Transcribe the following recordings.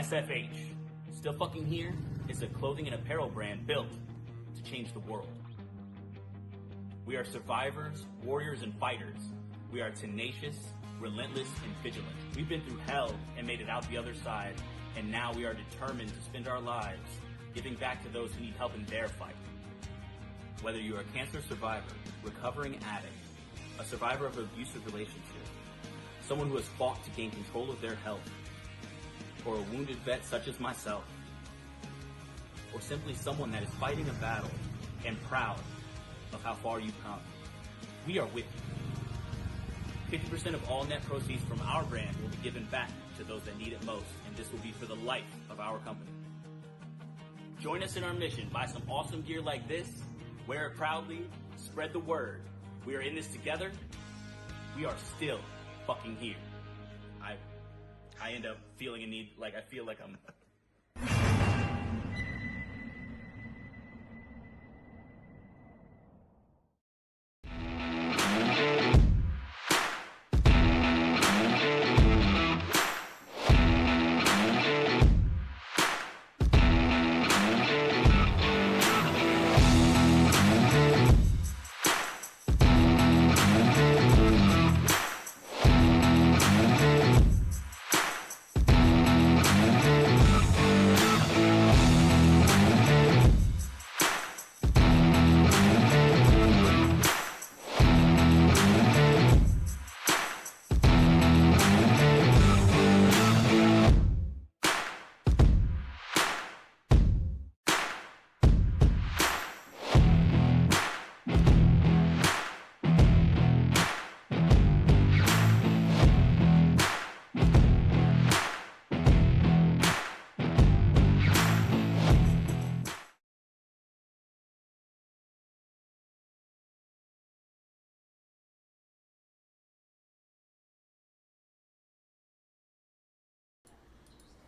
SFH, Still Fucking Here, is a clothing and apparel brand built to change the world. We are survivors, warriors, and fighters. We are tenacious, relentless, and vigilant. We've been through hell and made it out the other side, and now we are determined to spend our lives giving back to those who need help in their fight. Whether you're a cancer survivor, recovering addict, a survivor of an abusive relationship, someone who has fought to gain control of their health, or a wounded vet such as myself, or simply someone that is fighting a battle and proud of how far you've come, we are with you. 50% of all net proceeds from our brand will be given back to those that need it most, and this will be for the life of our company. Join us in our mission. Buy some awesome gear like this, wear it proudly, spread the word. We are in this together. We are still fucking here. I end up feeling a need, like I feel like I'm...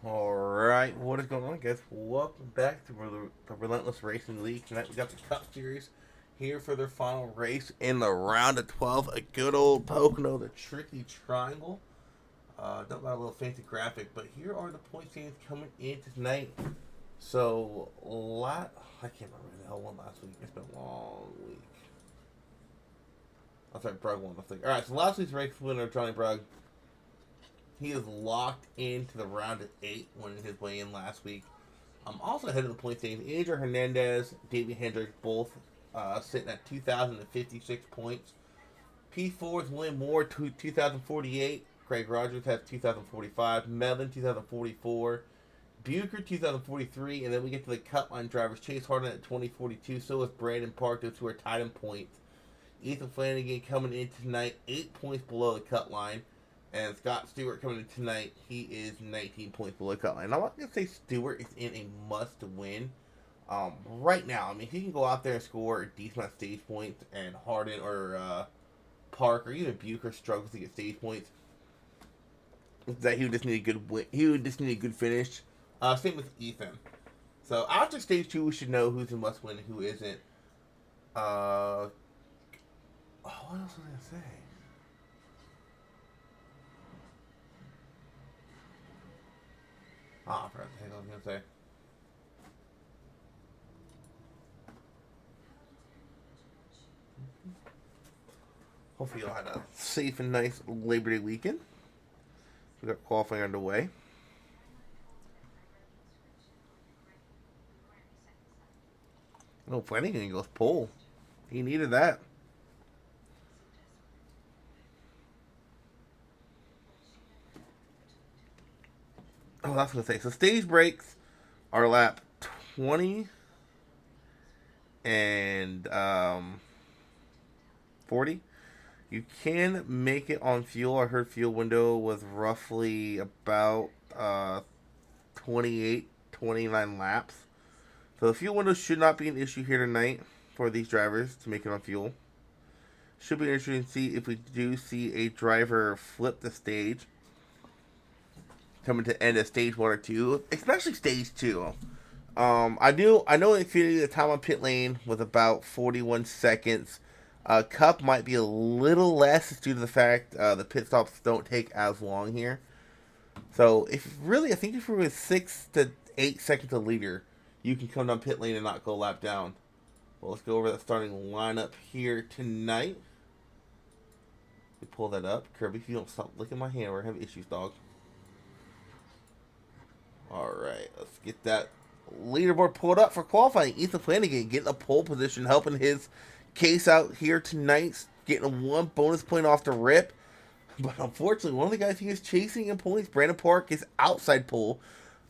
Alright, what is going on, guys? Welcome back to the Relentless Racing League. Tonight we got the Cup Series here for their final race in the round of 12. A good old Pocono, the tricky triangle. Don't got a little fancy graphic, but here are the point standings coming in tonight. So, I can't remember who the hell won last week. It's been a long week. I thought Brugg won last week. Alright, so last week's race winner, Johnny Brugg. He is locked into the round of 8, winning his way in last week. Also ahead of the point standings, Adrian Hernandez, David Hendrick, both sitting at 2,056 points. P4 is William Moore, 2,048. Craig Rogers has 2,045. Melvin, 2,044. Bucher, 2,043. And then we get to the cut line drivers. Chase Harden at 2042. So is Brandon Park, those two are tied in points. Ethan Flanagan coming in tonight, 8 points below the cut line. And Scott Stewart coming in tonight, he is 19 points below the cut line. I'm not going to say Stewart is in a must-win right now. I mean, he can go out there and score a decent amount of stage points, and Harden or Park or even Bucher struggles to get stage points. That he would just need a good win. He would just need a good finish. Same with Ethan. So after stage 2, we should know who's a must-win and who isn't. What else was I going to say? I forgot the heck I was going to say. Hopefully you'll have a safe and nice Labor Day weekend. We got qualifying underway. No, Flanagan goes pole. He needed that. Oh, that's what I was going to say. So stage breaks are lap 20 and 40. You can make it on fuel. I heard fuel window was roughly about 28, 29 laps. So the fuel window should not be an issue here tonight for these drivers to make it on fuel. Should be interesting to see if we do see a driver flip the stage. Coming to end of stage 1 or 2, especially stage 2. I know Infinity, the time on pit lane was about 41 seconds. Cup might be a little less due to the fact the pit stops don't take as long here. So if really, I think if you're with 6 to 8 seconds of leader, you can come down pit lane and not go lap down. Well, let's go over that starting lineup here tonight. We pull that up. Kirby, if you don't stop licking my hand, we're having issues, dog. Alright, let's get that leaderboard pulled up for qualifying. Ethan Flanagan getting a pole position, helping his case out here tonight, getting one bonus point off the rip. But unfortunately, one of the guys he is chasing in points, Brandon Park, is outside pole.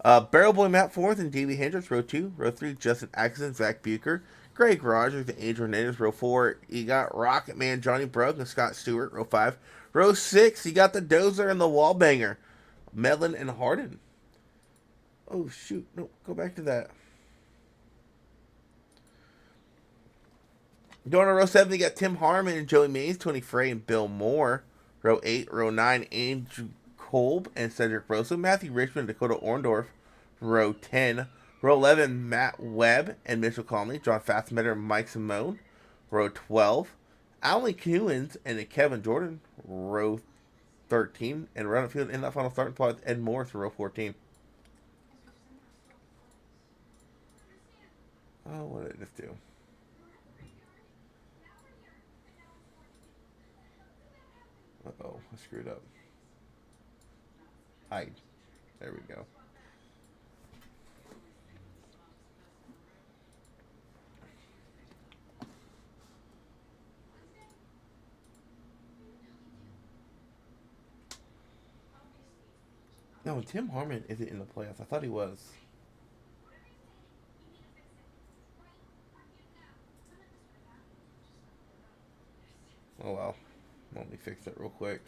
Barrel Boy Matt Forth and Davey Hendricks, row 2. Row 3, Justin Atkinson, Zach Bucher, Greg Rogers, and Angel Hernandez. Row 4, you got Rocket Man, Johnny Brugg, and Scott Stewart. Row 5. Row 6, you got the Dozer and the Wallbanger, Medlin and Harden. Oh, shoot. No, go back to that. Going to row 7, you got Tim Harmon and Joey Mays, Tony Frey and Bill Moore. Row 8, row 9, Andrew Kolb and Cedric Rosa, Matthew Richmond, Dakota Orndorff. Row 10, row 11, Matt Webb and Mitchell Conley, John Fassbender and Mike Simone. Row 12, Alan Kuhns and Kevin Jordan. Row 13, and run field in that final starting spot, Ed Morris for row 14. Oh, what did I just do? Uh-oh, I screwed up. Hide. There we go. No, Tim Harmon isn't in the playoffs. I thought he was. Oh well. Let me fix that real quick.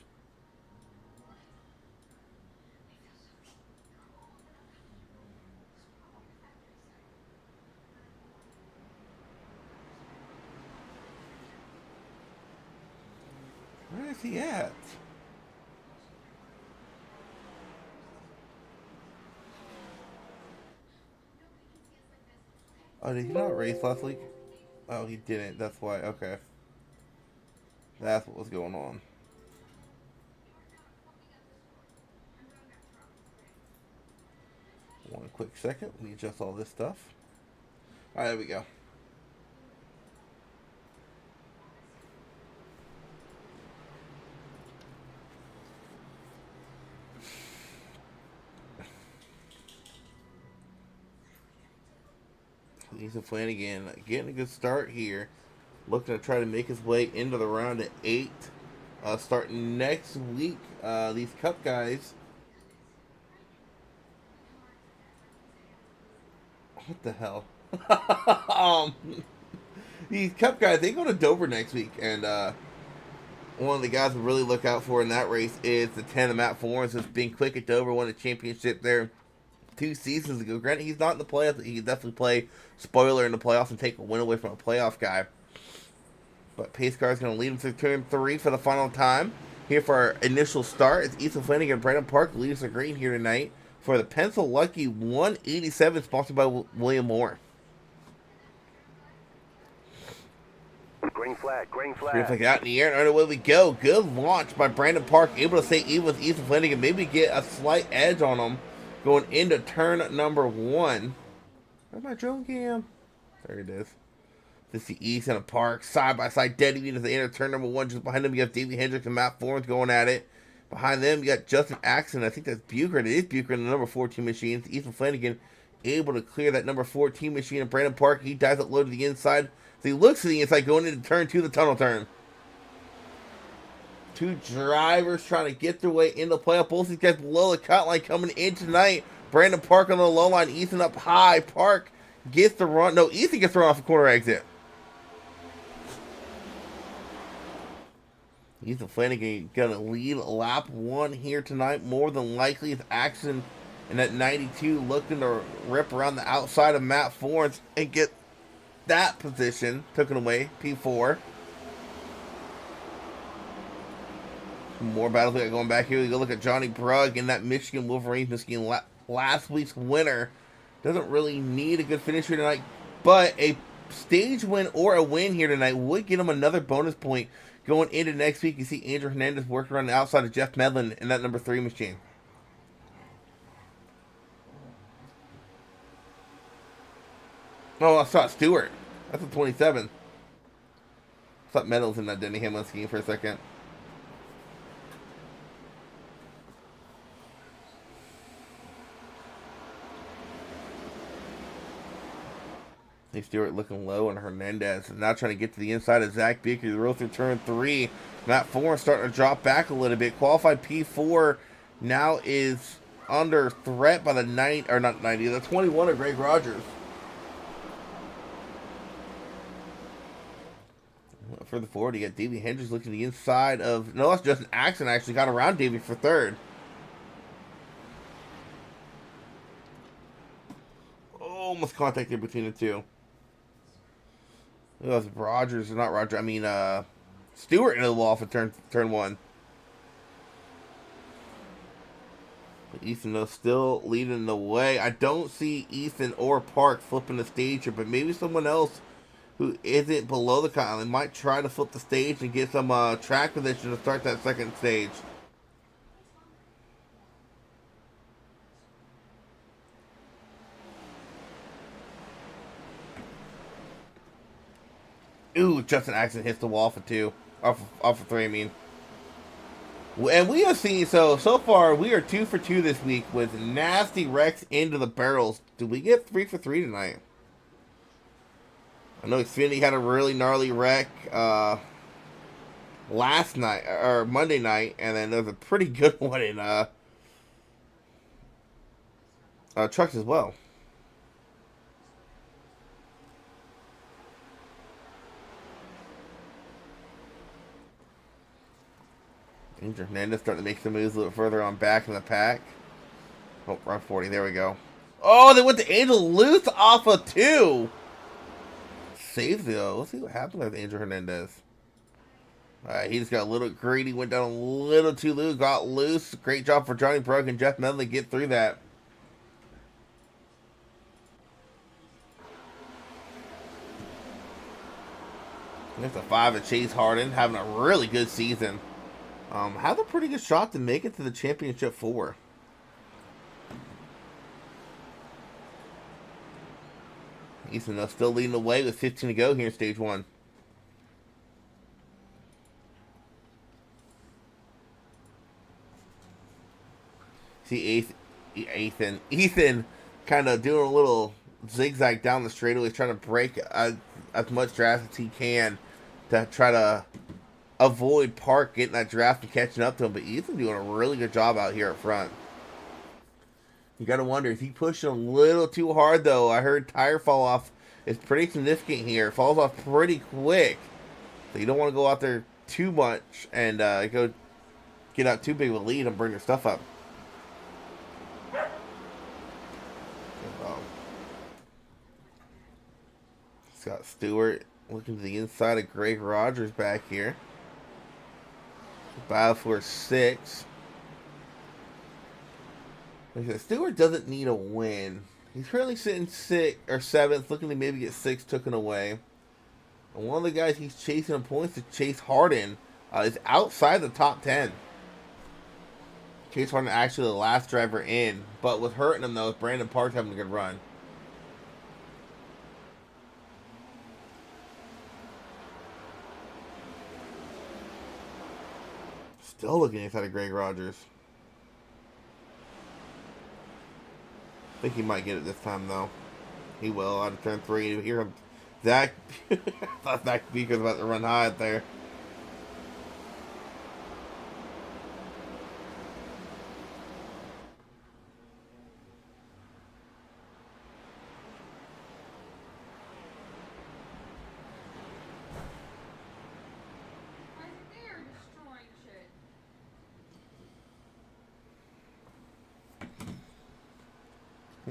Where is he at? Oh, did he not race last week? Oh, he didn't. That's why. Okay. That's what was going on. One quick second. Let me adjust all this stuff. Alright, there we go. Ethan Flanagan getting a good start here. Looking to try to make his way into the round at 8. Starting next week, these Cup guys. What the hell? These Cup guys, they go to Dover next week, and one of the guys to really look out for in that race is the 10 of Matt Florence, who's being quick at Dover, won a championship there 2 seasons ago. Granted, he's not in the playoffs, but he can definitely play spoiler in the playoffs and take a win away from a playoff guy. But Pace Car is going to lead him through turn 3 for the final time. Here for our initial start, it's Ethan Flanagan and Brandon Park leads the green here tonight for the Pencil Lucky 187, sponsored by William Moore. Green flag, green flag. Green flag out in the air, and away we go. Good launch by Brandon Park, able to stay even with Ethan Flanagan, maybe get a slight edge on him going into turn number 1. Where's my drone cam? There it is. This is the East and a Park, side by side, dead even as they enter turn number 1. Just behind them, you have Davey Hendricks and Matt Florence going at it. Behind them, you got Justin Axon. I think that's Bucher. It is Bucher in the number 14 machine. It's Ethan Flanagan able to clear that number 14 machine. And Brandon Park, he dives up low to the inside. So he looks to the inside going into turn 2, the tunnel turn. 2 drivers trying to get their way into the playoff. Both these guys below the cut line coming in tonight. Brandon Park on the low line. Ethan up high. Park gets the run. No, Ethan gets the run off the corner exit. Ethan Flanagan gonna lead lap 1 here tonight. More than likely, it's Axon and that 92 looking to rip around the outside of Matt Florence and get that position taken away. P4. More battles we got going back here. We go look at Johnny Brugg and that Michigan Wolverines machine. Last week's winner doesn't really need a good finish here tonight, but a stage win or a win here tonight would get him another bonus point. Going into next week, you see Andrew Hernandez working around the outside of Jeff Medlin in that number 3 machine. Oh, I saw Stewart. That's a 27. I thought Meadows in that Denny Hamlin scheme for a second. Hey, Stewart looking low on Hernandez. Now trying to get to the inside of Zach Beaker. The road through turn 3. Matt Foran starting to drop back a little bit. Qualified P4 now is under threat by the 90, or not 90, the 21 of Greg Rogers. Further forward, you got Davey Hendricks looking to the inside of... No, that's Justin Axon actually got around Davey for third. Almost contact in between the two. It was Rogers, not Roger. I mean, Stewart into the wall for turn 1. But Ethan, though, still leading the way. I don't see Ethan or Park flipping the stage here, but maybe someone else who isn't below the cut line might try to flip the stage and get some track position to start that second stage. Ooh, Justin Axon hits the wall for 2. Off for 3, I mean. And we have seen, so far, we are 2 for 2 this week with nasty wrecks into the barrels. Do we get 3 for 3 tonight? I know Xfinity had a really gnarly wreck last night, or Monday night, and then there was a pretty good one in trucks as well. Angel Hernandez starting to make some moves a little further on back in the pack. Oh, run 40. There we go. Oh, they went to Angel loose off of 2. Saves though. Let's see what happened with Angel Hernandez. He just got a little greedy, went down a little too loose, got loose. Great job for Johnny Brook and Jeff Medley get through that. There's a 5 of Chase Harden, having a really good season. Have a pretty good shot to make it to the championship 4. Ethan though still leading the way with 15 to go here in stage 1. See Ethan kind of doing a little zigzag down the straightaway, trying to break as much draft as he can to try to avoid Park getting that draft and catching up to him. But Ethan doing a really good job out here up front. You got to wonder, is he pushing a little too hard, though? I heard tire fall off is pretty significant here. It falls off pretty quick. So you don't want to go out there too much and go get out too big of a lead and bring your stuff up. Scott Stewart looking to the inside of Greg Rogers back here. Battle for 6. Stewart doesn't need a win. He's currently sitting 6th or 7th, looking to maybe get 6 taken away. And one of the guys he's chasing in points is Chase Harden. Is outside the top 10. Chase Harden actually the last driver in, but with hurting him though, Brandon Parks having a good run. Still looking inside of Greg Rogers. I think he might get it this time, though. He will. Out of turn 3. Here comes Zach. I thought Zach Beaker was about to run high out there.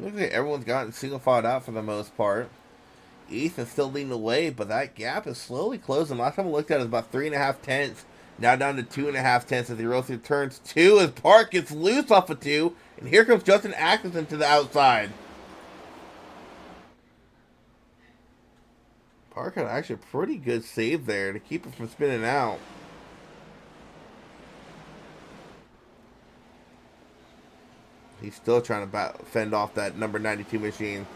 Looks like everyone's gotten single filed out for the most part. Ethan's still leading the way, but that gap is slowly closing. Last time I looked at it was about 3.5 tenths. Now down to 2.5 tenths as he rolls through turns 2 as Park gets loose off of 2. And here comes Justin Atkinson to the outside. Park had actually a pretty good save there to keep it from spinning out. He's still trying to fend off that number 92 machine.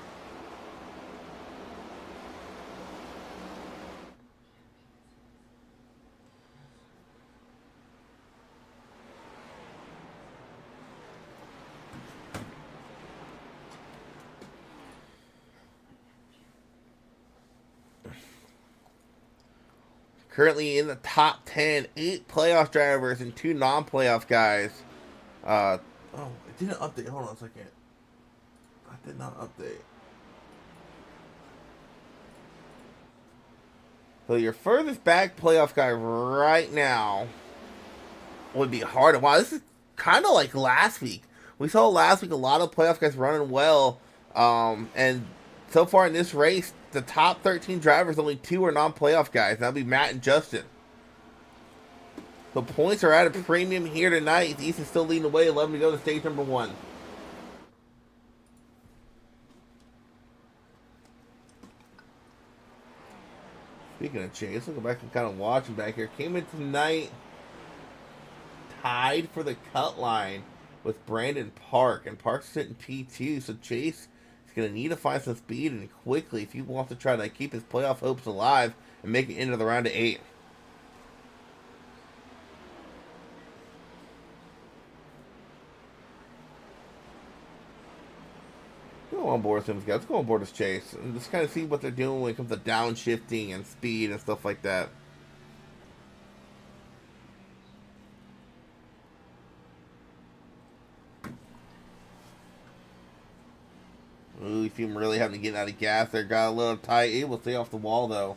Currently in the top 10, 8 playoff drivers and 2 non-playoff guys. Oh, it didn't update. Hold on a second. I did not update. So your furthest back playoff guy right now would be hard. Wow, this is kind of like last week. We saw last week a lot of playoff guys running well. And so far in this race, the top 13 drivers, only 2 are non-playoff guys. That'll be Matt and Justin. The points are at a premium here tonight. Ethan's still leading the way. 11 to go to stage number 1. Speaking of Chase, let's go back and kind of watch him back here. Came in tonight tied for the cut line with Brandon Park. And Park's sitting P2, so Chase is going to need to find some speed and quickly if he wants to try to keep his playoff hopes alive and make it into the round of 8. Go on board with them guys. Let's go on board with Chase and just kind of see what they're doing when it comes to downshifting and speed and stuff like that. Ooh, you see him really having to get out of gas there. Got a little tight. Able to stay off the wall though.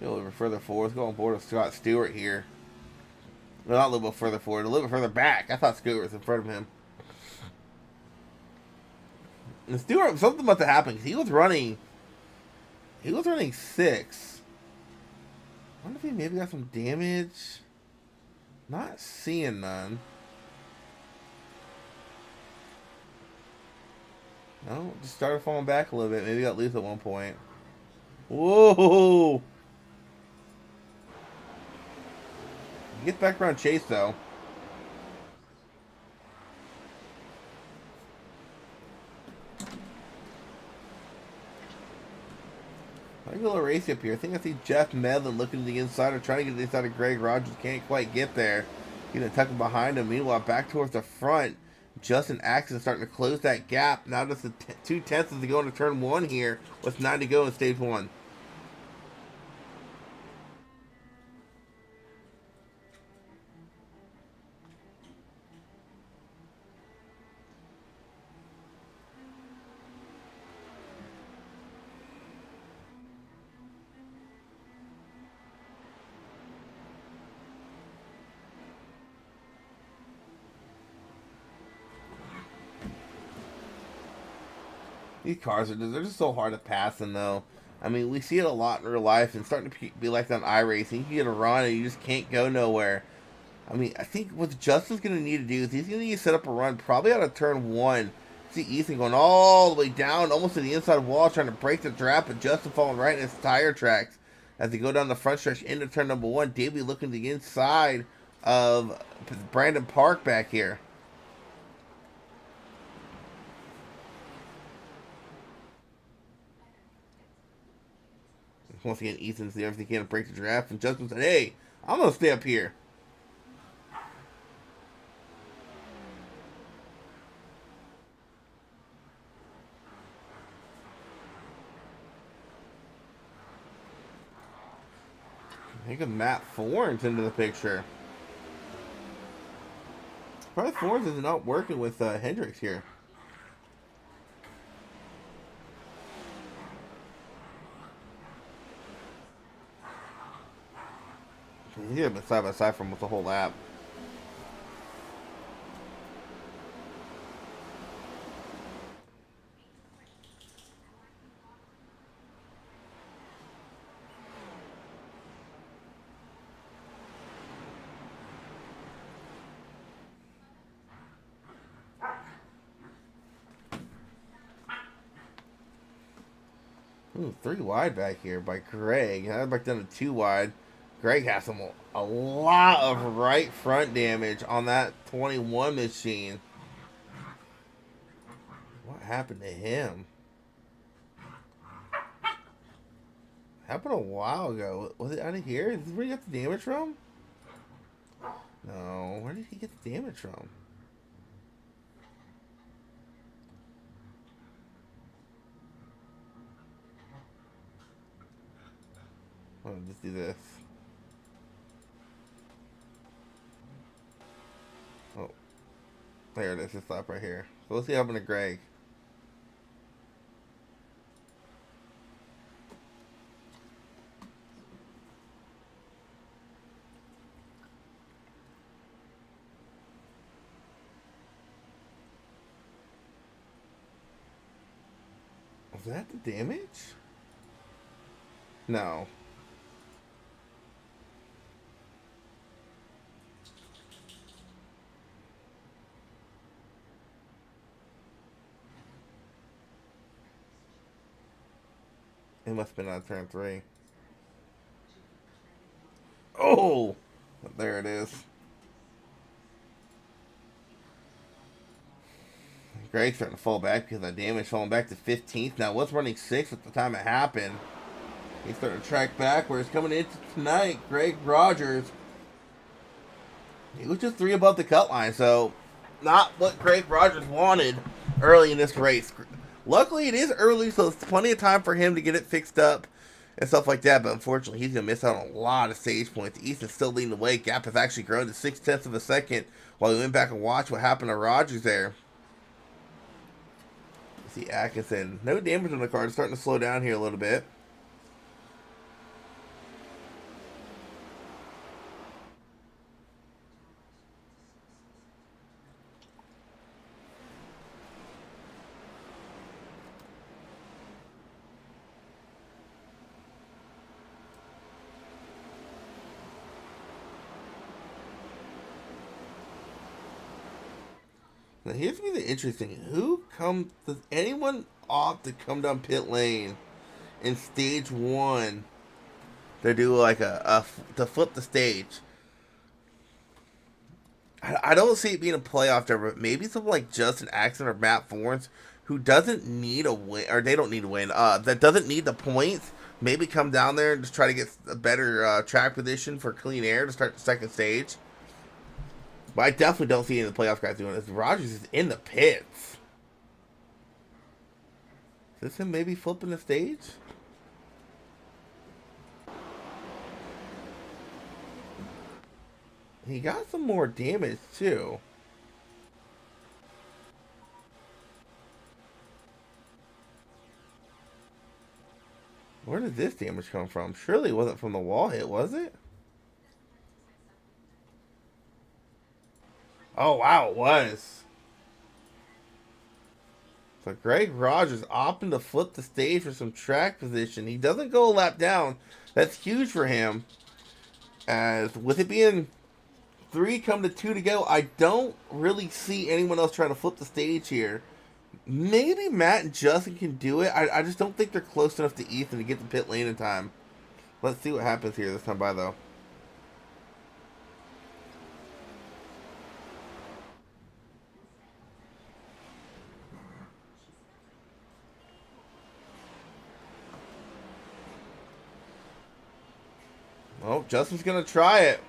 A little bit further forward. Let's go on board with Scott Stewart here. No, not a little bit further forward, a little bit further back. I thought Stewart was in front of him. And Stewart, something must have happened because he was running 6. I wonder if he maybe got some damage. Not seeing none. No, just started falling back a little bit. Maybe got loose at one point. Whoa! Get back around Chase though. I get a little racy up here. I think I see Jeff Medlin looking to the inside or trying to get to the inside of Greg Rogers. Can't quite get there. He's tucking behind him. Meanwhile, back towards the front, Justin Axon starting to close that gap. Now just 2/10 to go into turn 1 here with 9 to go in stage 1. These cars they're just so hard to pass them though. I mean, we see it a lot in real life and starting to be like that on iRacing. You can get a run and you just can't go nowhere. I mean, I think what Justin's going to need to do is he's going to need to set up a run probably out of turn 1. See Ethan going all the way down, almost to the inside wall, trying to break the draft, but Justin falling right in his tire tracks as they go down the front stretch into turn number 1. Davey looking to the inside of Brandon Park back here. Once again, Ethan's there everything he can to break the draft, and Justin said, "Hey, I'm gonna stay up here." I think of Matt Fornes into the picture. Probably Fornes is not working with Hendricks here. He's been side by side from with the whole lap. Ooh, 3 wide back here by Greg. Now back down to 2 wide. Greg has a lot of right front damage on that 21 machine. What happened to him? Happened a while ago. Was it out of here? Is this where he got the damage from? No. Where did he get the damage from? I'll just do this. Oh, there it is. Just stop right here. So let's see what happened to Greg. Was that the damage? No. It must have been on turn 3. Oh! There it is. Greg's starting to fall back because of damage, falling back to 15th. Now, was running 6th at the time it happened. He's starting to track backwards. Coming into tonight, Greg Rogers. He was just 3 above the cut line, so not what Greg Rogers wanted early in this race. Luckily, it is early, so it's plenty of time for him to get it fixed up and stuff like that, but unfortunately, he's going to miss out on a lot of stage points. Easton's still leading the way. Gap has actually grown to 0.6 of a second while we went back and watched what happened to Rogers there. See Atkinson. No damage on the car. It's starting to slow down here a little bit. Now here's gonna be the interesting. Does anyone opt to come down pit lane in stage 1 to do like to flip the stage? I don't see it being a playoff driver, but maybe someone like Justin Axon or Matt Forens, who doesn't need a win, or they don't need a win, that doesn't need the points, maybe come down there and just try to get a better track position for clean air to start the second stage. But I definitely don't see any of the playoff guys doing this. Rogers is in the pits. Is this him maybe flipping the stage? He got some more damage too. Where did this damage come from? Surely it wasn't from the wall hit, was it? Oh, wow, it was. So Greg Rogers opting to flip the stage for some track position. He doesn't go a lap down. That's huge for him. As with it being 3 come to 2 to go, I don't really see anyone else trying to flip the stage here. Maybe Matt and Justin can do it. I just don't think they're close enough to Ethan to get the pit lane in time. Let's see what happens here this time by, though. Oh, Justin's going to try it.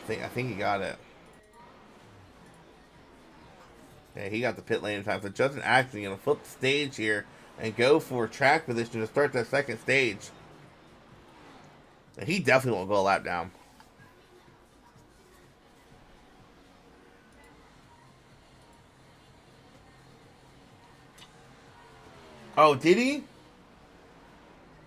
I think he got it. Yeah, he got the pit lane in time. So Justin actually going to flip the stage here and go for track position to start that second stage. And he definitely won't go a lap down. Oh, did he?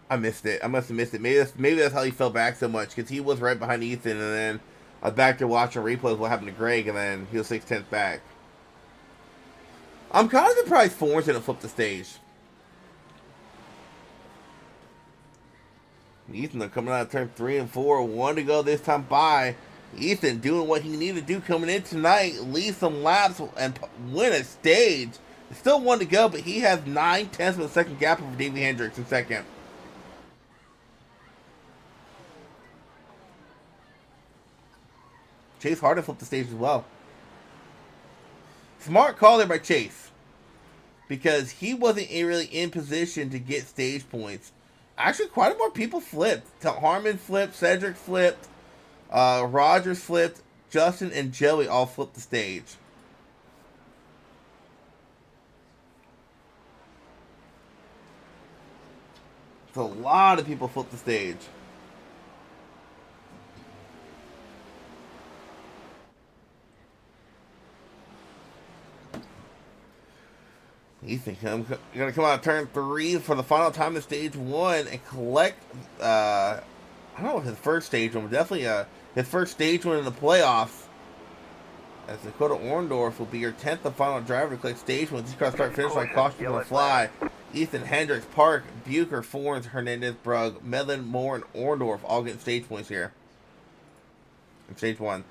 I missed it. I must have missed it. Maybe that's how he fell back so much, because he was right behind Ethan, and then I was back there watching replays what happened to Greg, and then he was 6/10 back. I'm kind of surprised Forens didn't flip the stage. Ethan coming out of turn 3 and 4, 1 to go this time by. Ethan doing what he needed to do coming in tonight, lead some laps and win a stage. Still 1 to go, but he has 9/10 of a second gap over Davey Hendricks in second. Chase Harden flipped the stage as well. Smart call there by Chase, because he wasn't really in position to get stage points. Actually, quite a more people flipped. Harmon flipped, Cedric flipped, Rogers flipped, Justin and Joey all flipped the stage. So a lot of people flip the stage. Ethan, you're gonna come out turn 3 for the final time in stage 1 and collect. I don't know if his first stage one, but definitely his first stage one in the playoffs. As Dakota Orndorff will be your 10th and final driver to collect stage 1. These cars start finish line caution on the fly. Ethan, Hendricks, Park, Bucher, Forens, Hernandez, Brugg, Medlin, Moore, and Orndorff all getting stage points here. In stage 1.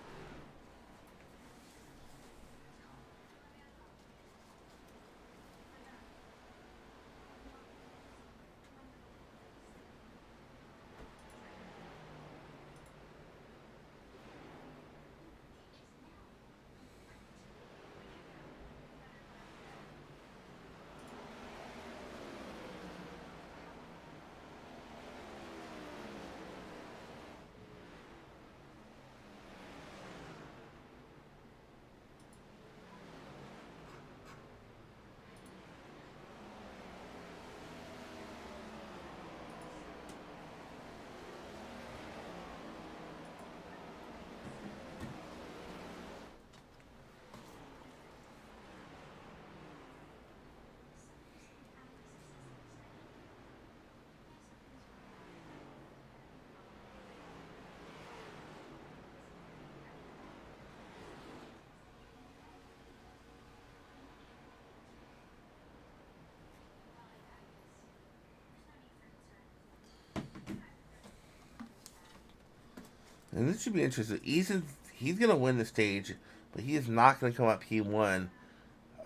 And this should be interesting. He's going to win the stage, but he is not going to come out P1.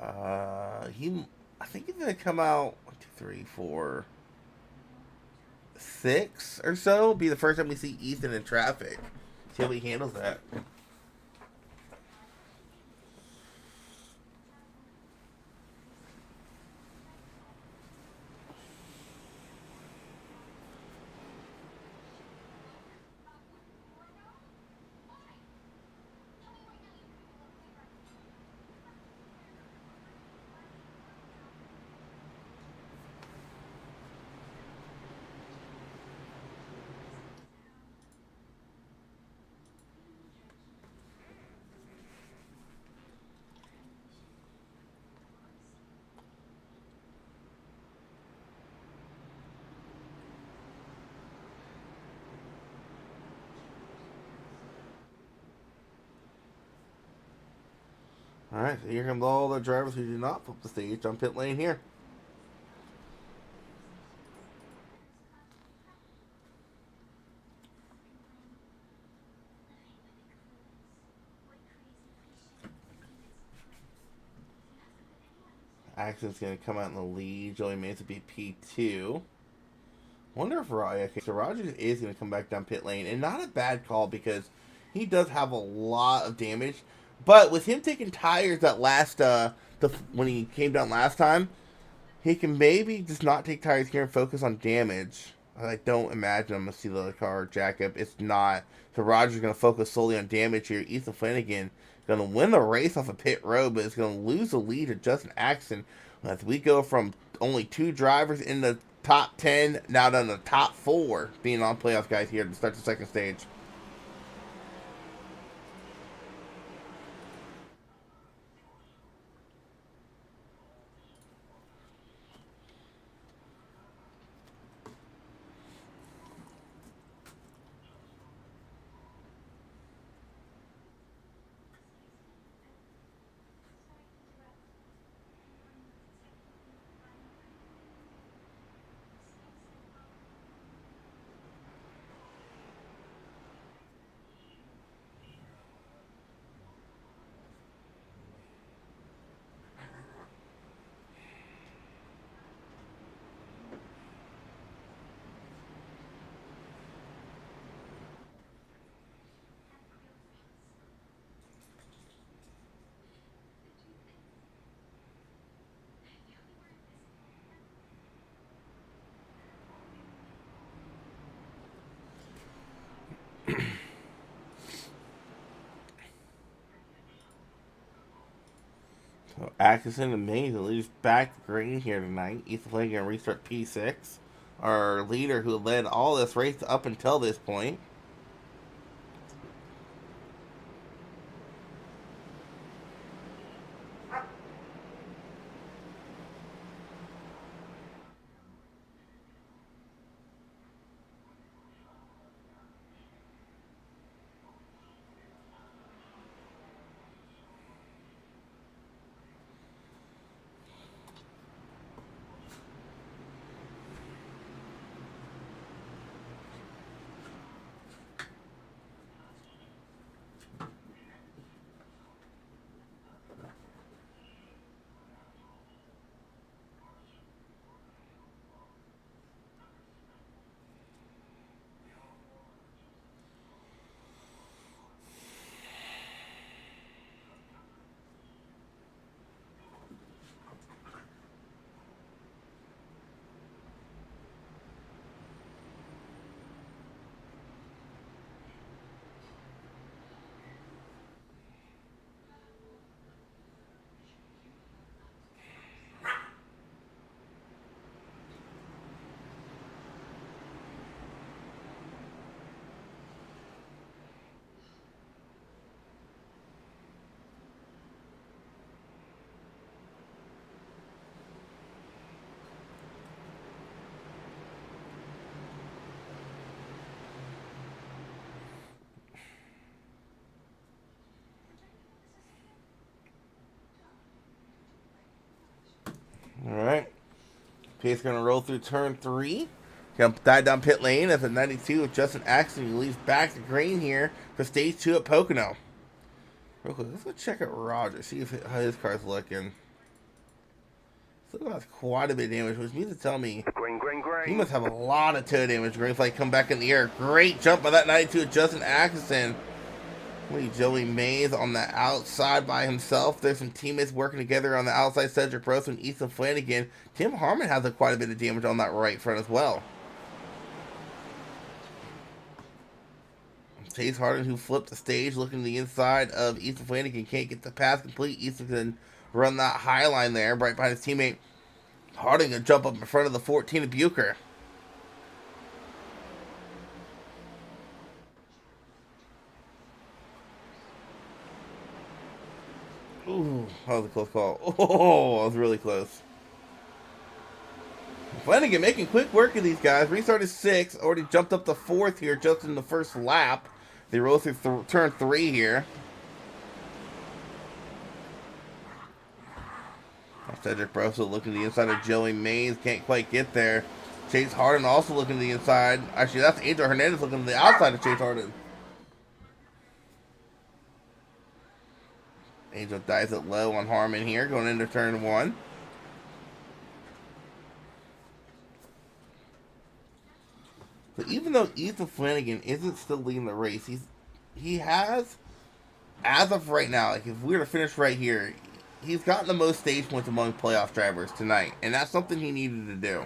I think he's going to come out 1, 2, 3, 4, 6 or so. Be the first time we see Ethan in traffic. See how he handles that. Alright, so here comes all the drivers who do not flip the stage on pit lane here. Action's going to come out in the lead. Joey Mays to be P2. Wonder if Rogers is going to come back down pit lane. And not a bad call because he does have a lot of damage. But with him taking tires that last, when he came down last time, he can maybe just not take tires here and focus on damage. I don't imagine I'm going to see the car jack up. It's not. So Rogers is going to focus solely on damage here. Ethan Flanagan going to win the race off a pit road, but is going to lose the lead to Justin Axton as we go from only 2 drivers in the top 10 now down to the top 4 being on playoff guys here to start the second stage. So Atkinson and Mays will lose back to green here tonight. Ethan Flanagan going to restart P6 our leader who led all this race up until this point. Alright. Pace going to roll through turn 3. Going to dive down pit lane as a 92 with Justin Axton. He leaves back to green here for stage 2 at Pocono. Real quick, let's go check out Roger, see how his car's looking. Still has quite a bit of damage, which means to tell me he must have a lot of toe damage. Green flag come back in the air. Great jump by that 92 with Justin Axton. Joey Mays on the outside by himself. There's some teammates working together on the outside. Cedric Gross and Ethan Flanagan. Tim Harmon has quite a bit of damage on that right front as well. Chase Harden, who flipped the stage, looking to the inside of Ethan Flanagan. Can't get the pass complete. Ethan can run that high line there, right behind his teammate. Harding to jump up in front of the 14 of Bucher. Ooh, that was a close call. Oh, that was really close. Flanagan making quick work of these guys. Restarted 6, already jumped up to 4th here just in the first lap. They roll through turn 3 here. Cedric Broso looking to the inside of Joey Mays. Can't quite get there. Chase Harden also looking to the inside. Actually, that's Angel Hernandez looking to the outside of Chase Harden. Angel dives it low on Harmon here, going into turn 1. But even though Ethan Flanagan isn't still leading the race, he has, as of right now, like if we were to finish right here, he's gotten the most stage points among playoff drivers tonight, and that's something he needed to do.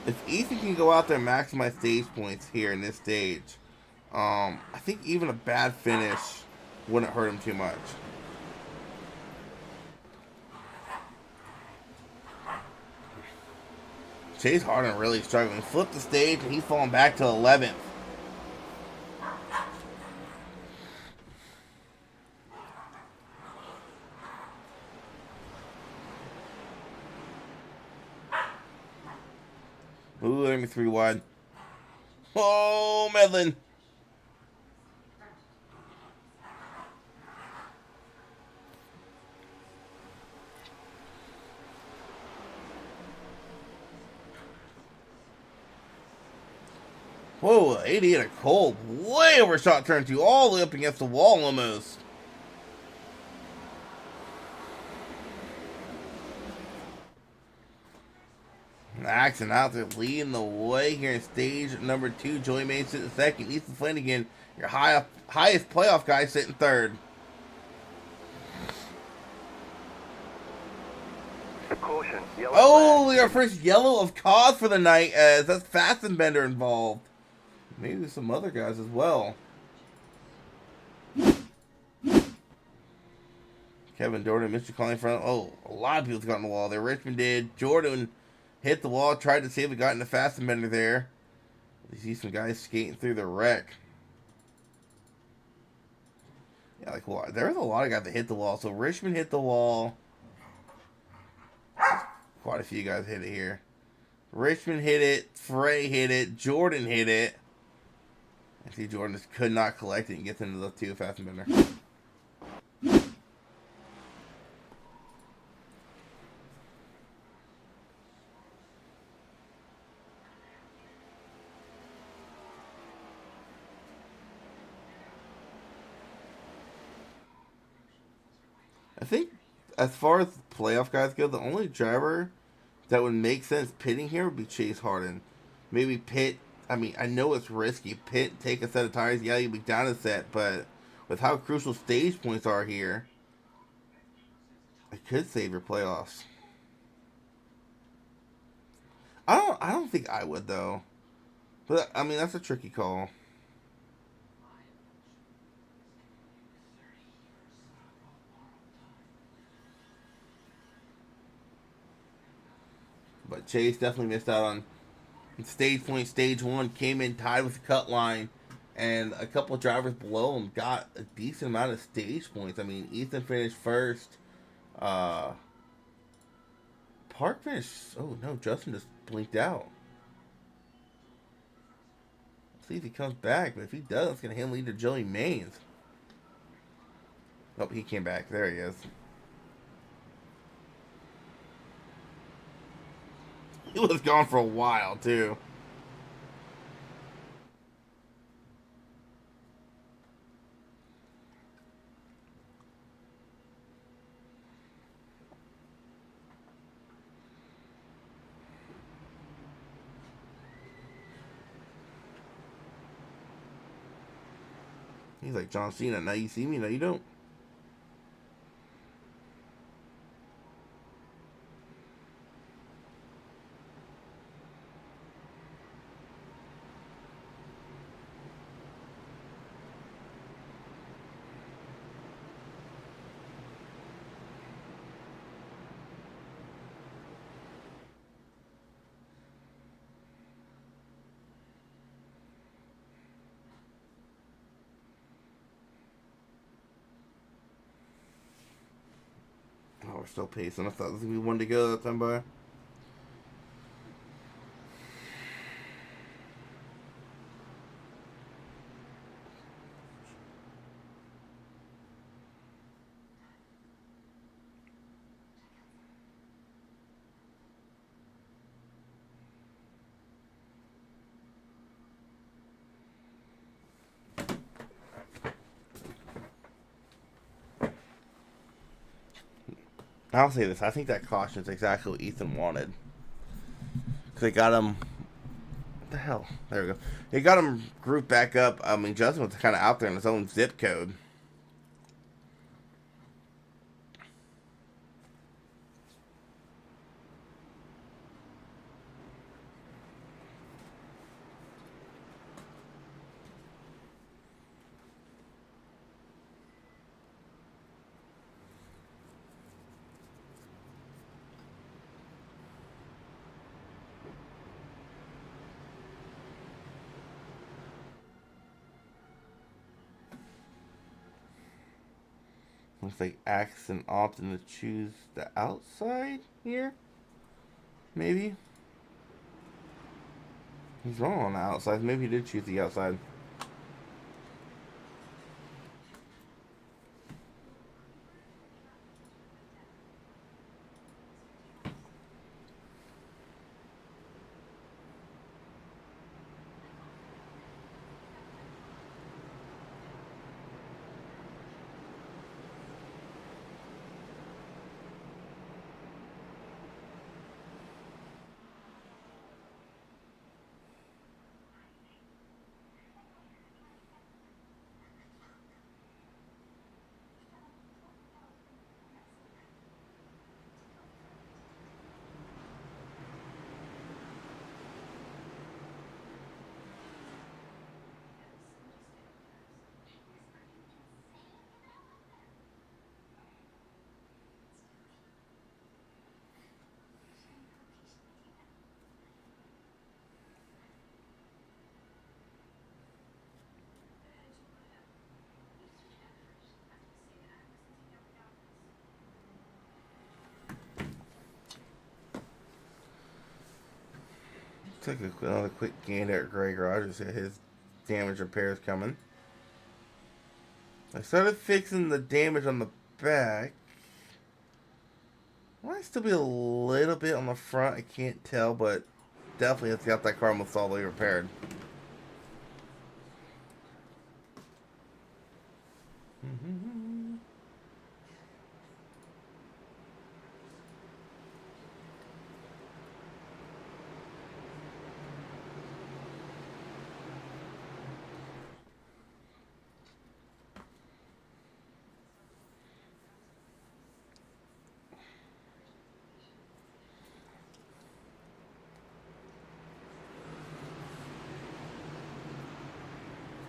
If Ethan can go out there and maximize stage points here in this stage, I think even a bad finish wouldn't hurt him too much. Chase Harden really struggling. Flipped the stage and he's falling back to 11th. Ooh, let me 3 wide. Oh, Medlin. Whoa, 88 a cold. Way overshot turn 2, all the way up against the wall almost. Axton out there leading the way here in stage number 2. Joey Mays sitting 2nd. Ethan Flanagan, your highest playoff guy, sitting 3rd. Caution, yellow Oh, flag. our first yellow of cause for the night, as that's Fastenbender involved. Maybe some other guys as well. Kevin Jordan, Mr. Calling front. Oh, a lot of people got on the wall there. Richmond did. Jordan hit the wall, tried to save it, got in the fast emitter there. You see some guys skating through the wreck. Yeah, like, well, there was a lot of guys that hit the wall. So Richmond hit the wall. Quite a few guys hit it here. Richmond hit it. Frey hit it. Jordan hit it. I see Jordan just could not collect it and gets into the 2 fast emitter. I think as far as playoff guys go, the only driver that would make sense pitting here would be Chase Harden. Maybe pit. I mean, I know it's risky. Pit, take a set of tires. Yeah, you'll be down a set, but with how crucial stage points are here, it could save your playoffs. I don't think I would though. But I mean, that's a tricky call. But Chase definitely missed out on stage point. Stage 1 came in tied with the cut line, and a couple of drivers below him got a decent amount of stage points. I mean, Ethan finished first. Park finished. Oh no, Justin just blinked out. Let's see if he comes back. But if he does, it's gonna hand lead to Joey Maines. Oh, he came back. There he is. He was gone for a while, too. He's like John Cena. Now you see me, now you don't. Oh, we're still pacing. I thought this was going to be one to go that time by. I'll say this. I think that caution is exactly what Ethan wanted. Because they got him... What the hell? There we go. They got him grouped back up. I mean, Justin was kind of out there in his own zip code. Looks like Axon opting to choose the outside here. Maybe. He's wrong on the outside. Maybe he did choose the outside. Took another quick gander at Greg Rogers. His damage repair is coming. I started fixing the damage on the back. Might still be a little bit on the front. I can't tell, but definitely it's got that car almost all the way repaired.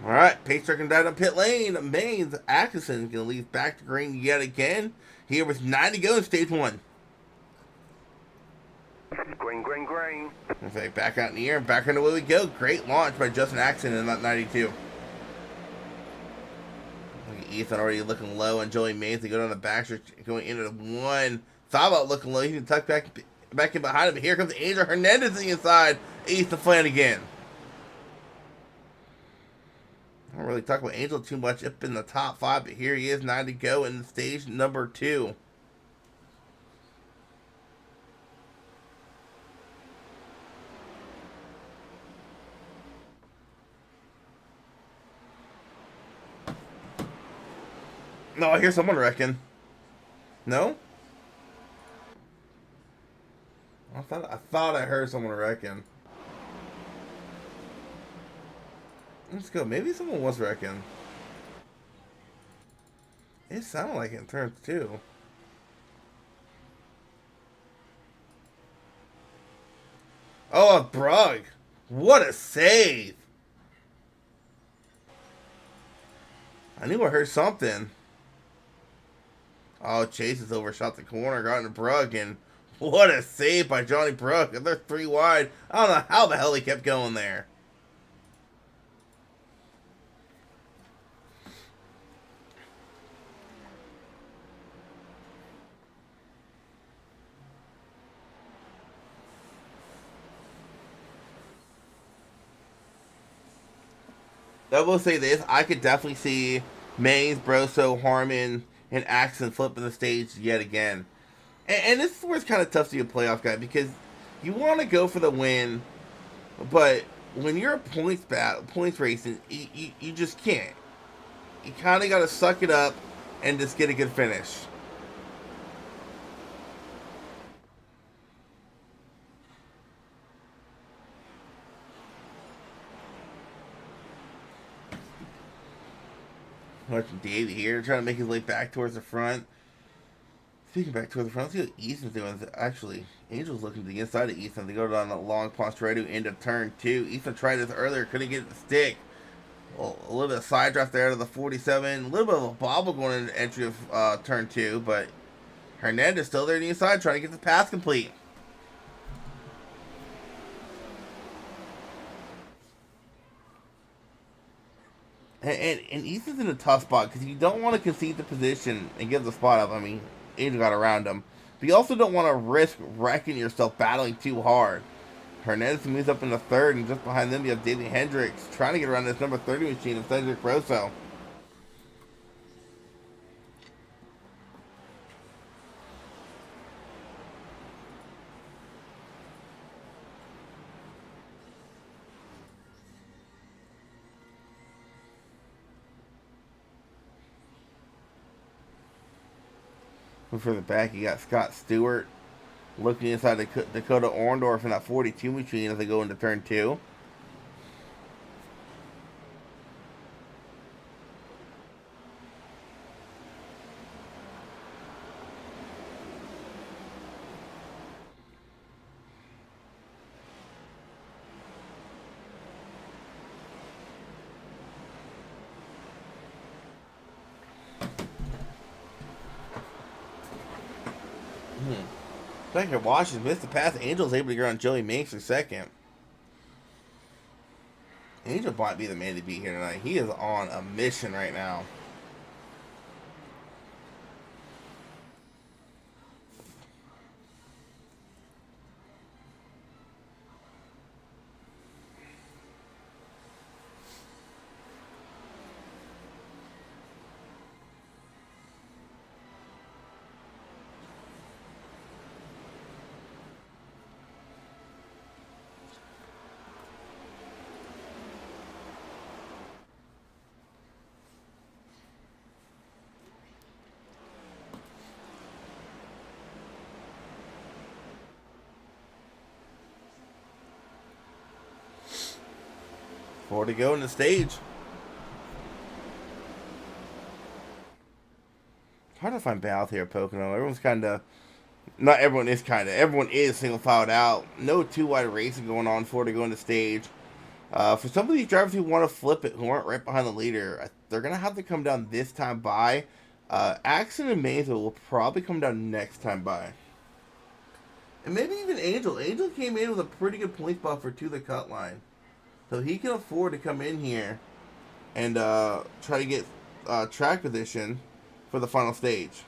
Alright, pace truck and died on pit lane. Mains, Atkinson going to leave back to green yet again. Here with 9 to go in stage 1. Green, green, green. In fact, back out in the air and back on the way we go. Great launch by Justin Atkinson in that 92. Look at Ethan already looking low and Joey Mains. They go down the back stretch going into the 1. Thought about looking low. He can tuck back in behind him. But here comes Angel Hernandez to the inside. Ethan Flanagan. I don't really talk about Angel too much up in the top 5, but here he is, 9 to go in stage number 2. No, I hear someone wrecking. No? I thought I heard someone wrecking. Let's go. Maybe someone was wrecking. It sounded like it in turn 2. Oh, a Brug. What a save. I knew I heard something. Oh, Chase has overshot the corner, got in a Brug, and what a save by Johnny Brug. They're 3 wide. I don't know how the hell he kept going there. I will say this, I could definitely see Mays, Broso, Harmon, and Axon flipping the stage yet again. And this is where it's kind of tough to be a playoff guy, because you want to go for the win, but when you're a points racing, you just can't. You kind of got to suck it up and just get a good finish. Watching Davey here, trying to make his way back towards the front. Speaking back towards the front, let's see what Ethan's doing. Actually, Angel's looking to the inside of Ethan. They go down the long Ponstredo into turn 2. Ethan tried this earlier, couldn't get it to stick. Well, a little bit of side draft there to the 47. A little bit of a bobble going into entry of turn 2, but Hernandez still there on the inside trying to get the pass complete. And Ethan's in a tough spot because you don't want to concede the position and give the spot up. I mean, Angel got around him. But you also don't want to risk wrecking yourself battling too hard. Hernandez moves up in the 3rd, and just behind them you have David Hendricks trying to get around this number 30 machine of Cedric Rosso. For the back, you got Scott Stewart looking inside Dakota Orndorff in that 42 machine as they go into turn 2. Second, Washington missed the pass. Angel's able to get on Joey Minks for second. Angel might be the man to beat here tonight. He is on a mission right now. 4 to go in the stage. Hard to find balance here at Pocono. Everyone's kind of... Not everyone is kind of. Everyone is single filed out. No too wide racing going on. 4 to go in the stage. For some of these drivers who want to flip it, who aren't right behind the leader, they're going to have to come down this time by. Axon and Mansell will probably come down next time by. And maybe even Angel. Angel came in with a pretty good points buffer to the cut line. So he can afford to come in here and try to get track position for the final stage.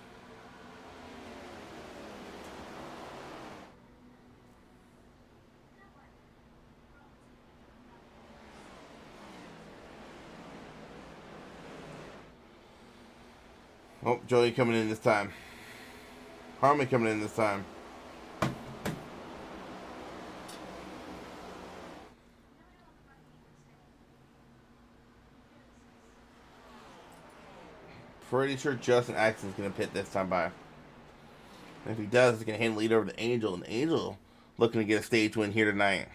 Oh, Joey coming in this time. Harmon coming in this time. Pretty sure Justin Axon's going to pit this time by. And if he does, he's going to hand the lead over to Angel. And Angel looking to get a stage win here tonight.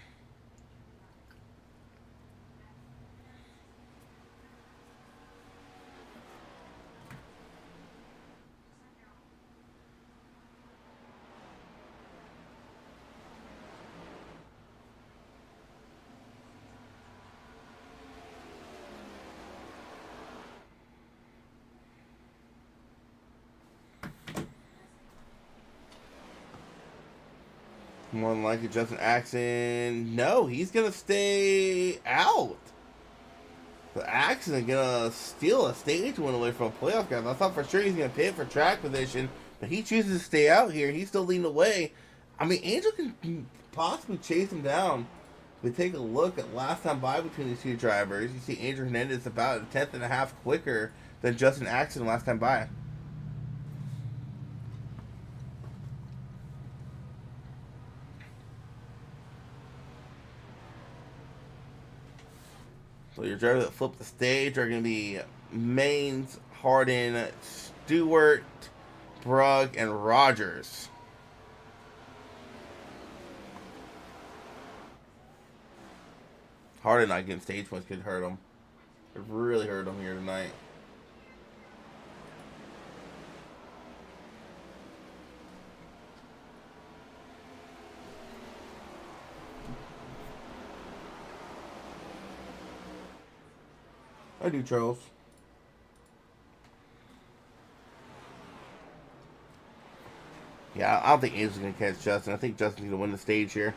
More than likely, Justin Axon. No, he's going to stay out. The Axon is going to steal a stage win away from a playoff guy. I thought for sure he's going to pit for track position, but he chooses to stay out here. He's still leading the way. I mean, Angel can possibly chase him down. We take a look at last time by between these two drivers. You see Angel Hernandez about a tenth and a half quicker than Justin Axon last time by. So your drivers that flip the stage are going to be Maines, Harden, Stewart, Brugg, and Rogers. Harden not getting stage points could hurt him. It really hurt him here tonight. I do, Charles. Yeah, I don't think Angel's going to catch Justin. I think Justin's going to win the stage here.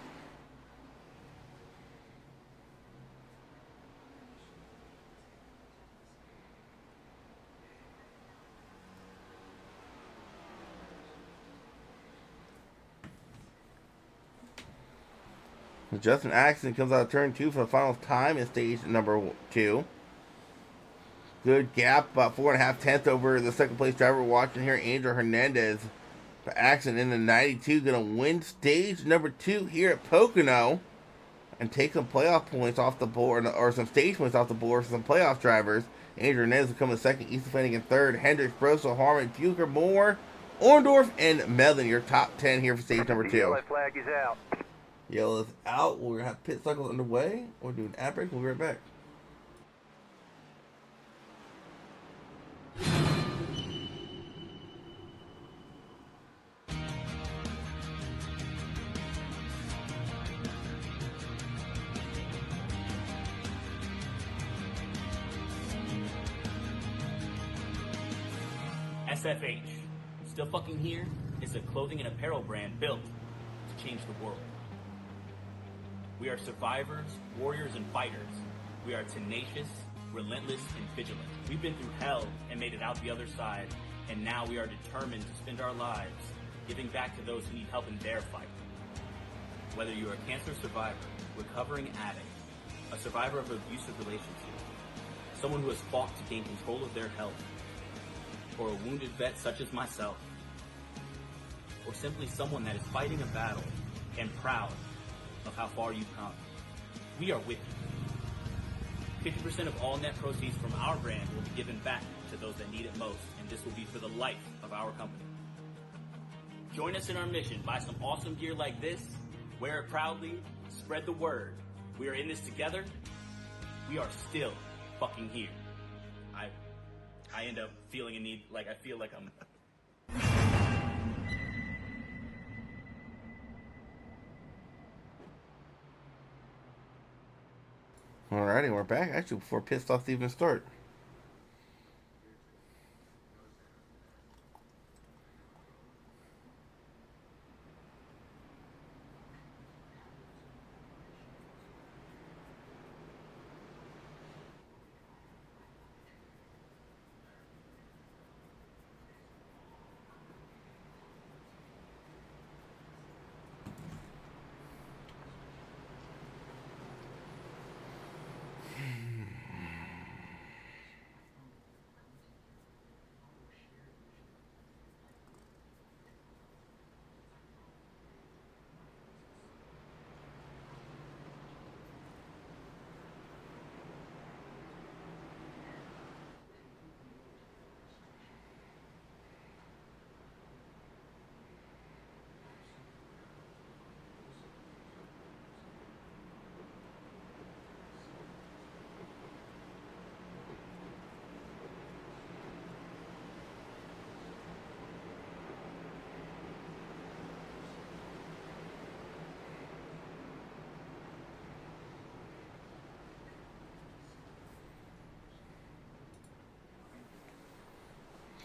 Justin Axon comes out of turn 2 for the final time in stage number 2. Good gap, about 4.5 tenths over the second place driver we're watching here, Angel Hernandez. But Axon in the 92 going to win stage number 2 here at Pocono and take some playoff points off the board, or some stage points off the board for some playoff drivers. Angel Hernandez will come in second, Easton Flanagan third, Hendricks, Broso, Harmon, Bucher, Moore, Orndorff, and Mellon, your top 10 here for stage number 2. Yellow flag is out. Yellow is out. We're going to have pit cycles underway. We're doing ad break. We'll be right back. SFH, still fucking here, is a clothing and apparel brand built to change the world. We are survivors, warriors, and fighters. We are tenacious, relentless, and vigilant. We've been through hell and made it out the other side, and now we are determined to spend our lives giving back to those who need help in their fight. Whether you are a cancer survivor, recovering addict, a survivor of an abusive relationship, someone who has fought to gain control of their health, or a wounded vet such as myself, or simply someone that is fighting a battle and proud of how far you've come, we are with you. 50% of all net proceeds from our brand will be given back to those that need it most, and this will be for the life of our company. Join us in our mission. Buy some awesome gear like this, wear it proudly, spread the word. We are in this together, We are still fucking here. I end up feeling a need, like I feel like I'm. Alrighty, we're back. Actually, before Pissed Off to even start.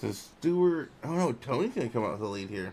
So Stewart, oh no, Tony's gonna come out with the lead here.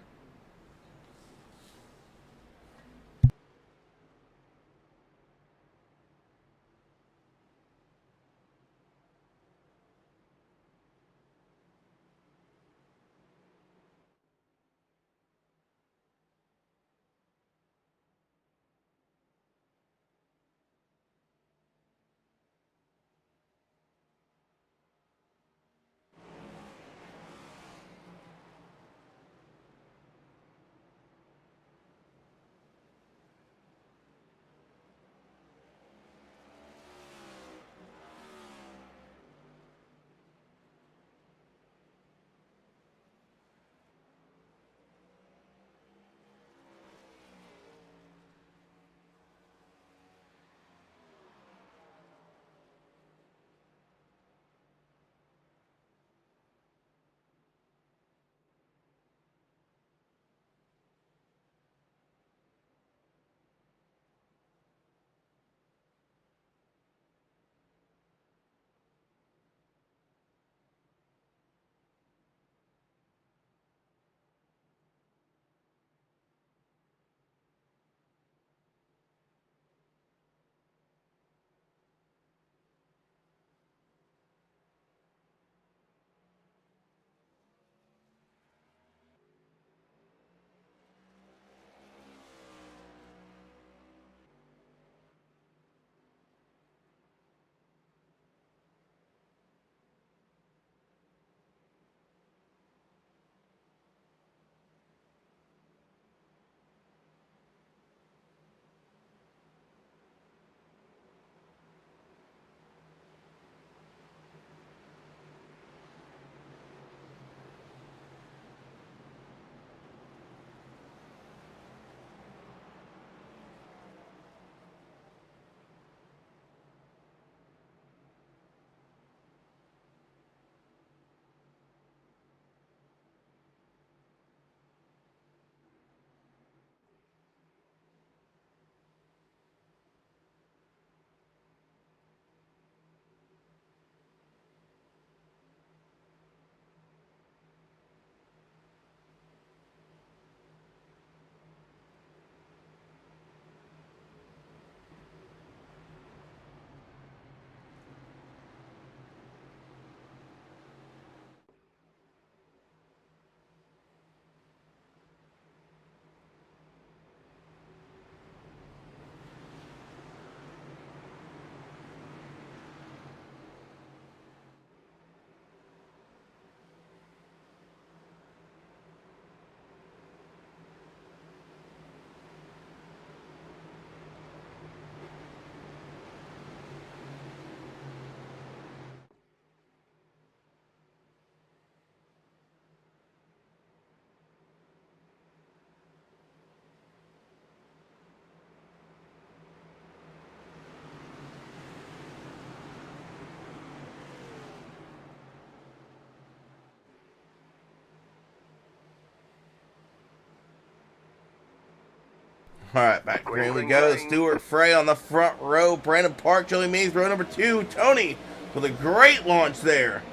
All right, back green we Green, go. green. Stuart Frey on the front row. Brandon Park, Joey Mays, row number 2. Tony with a great launch there.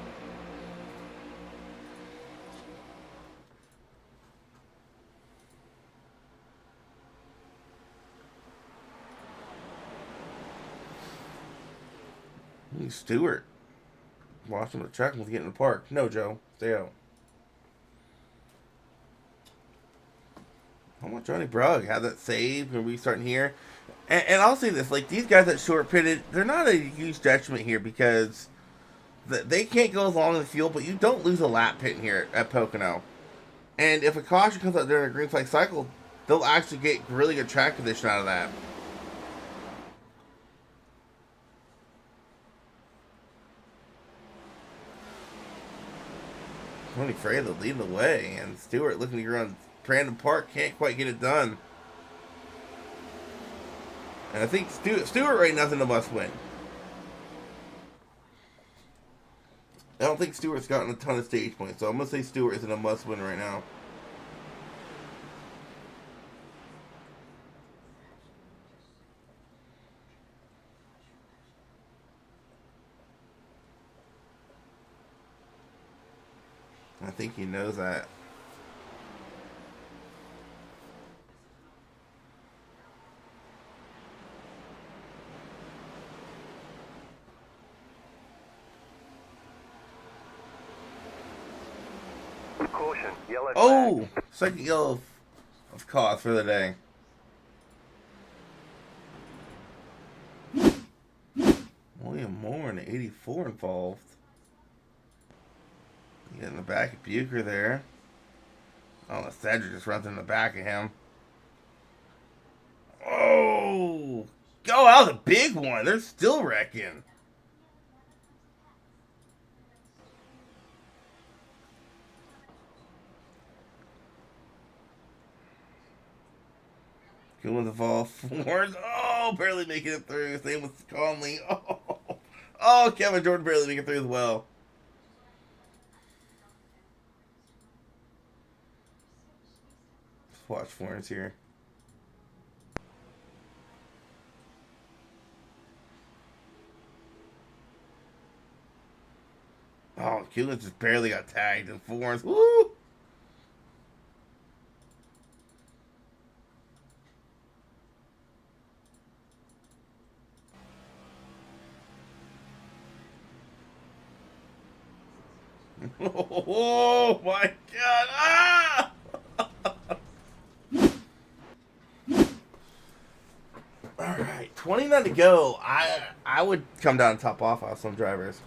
Stewart. Watch him to check him to get in the park. No, Joe. Stay out. I want Johnny Brugg have that save and restarting here. And I'll say this, like, these guys that short pitted, they're not a huge detriment here because they can't go as long in the field, but you don't lose a lap pitting here at Pocono. And if a caution comes out during a green flag cycle, they'll actually get really good track condition out of that. Tony Frey leading the way, and Stewart looking to run Brandon Park can't quite get it done. And I think Stewart right now is in a must win. I don't think Stewart's gotten a ton of stage points, so I'm going to say Stewart is in a must win right now. I think he knows that. Caution, yellow Oh! flag. Second yellow of cause for the day. William Moore in 84 involved. Get in the back of Bucher there. Oh, the Cedric just runs in the back of him. Oh! Go out, the big one. They're still wrecking. Good one to fall forward. Oh, barely making it through. Same with Conley. Oh, Kevin Jordan barely making it through as well. Let's watch Florence here. Oh, Keelan just barely got tagged in Florence. Woo! Oh my god! Ah! Alright, 29 to go. I would come down and top off on some drivers.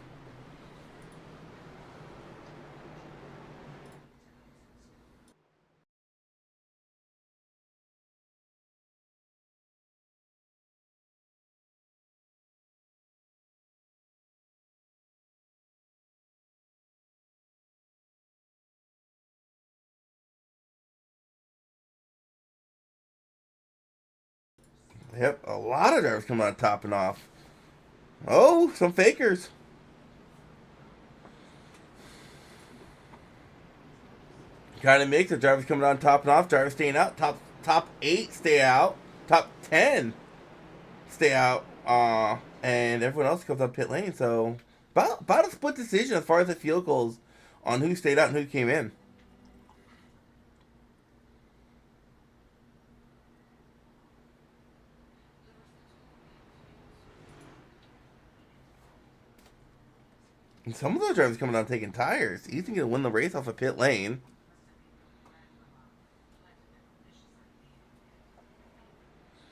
Yep, a lot of drivers coming out topping off. Oh, some fakers. Kind of mix. The drivers coming on topping off. Drivers staying out. Top 8 stay out. Top 10 stay out. And everyone else comes on pit lane. So about a split decision as far as the field goals on who stayed out and who came in. And some of those drivers coming out taking tires. Ethan gonna win the race off a pit lane.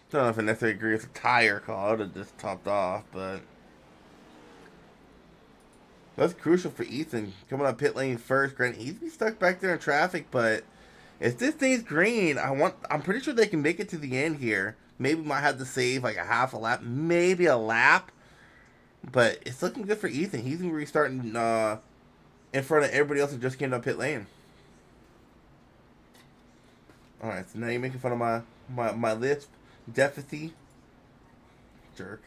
Don't know if I necessarily agree with the tire call. I would have just topped off, but that's crucial for Ethan coming on pit lane first. Granted, he's be stuck back there in traffic, but if this thing's green, I'm pretty sure they can make it to the end here. Maybe might have to save like a half a lap, maybe a lap. But it's looking good for Ethan. He's gonna be restarting in front of everybody else who just came down pit lane. Alright, so now you're making fun of my lisp deficit. Jerk.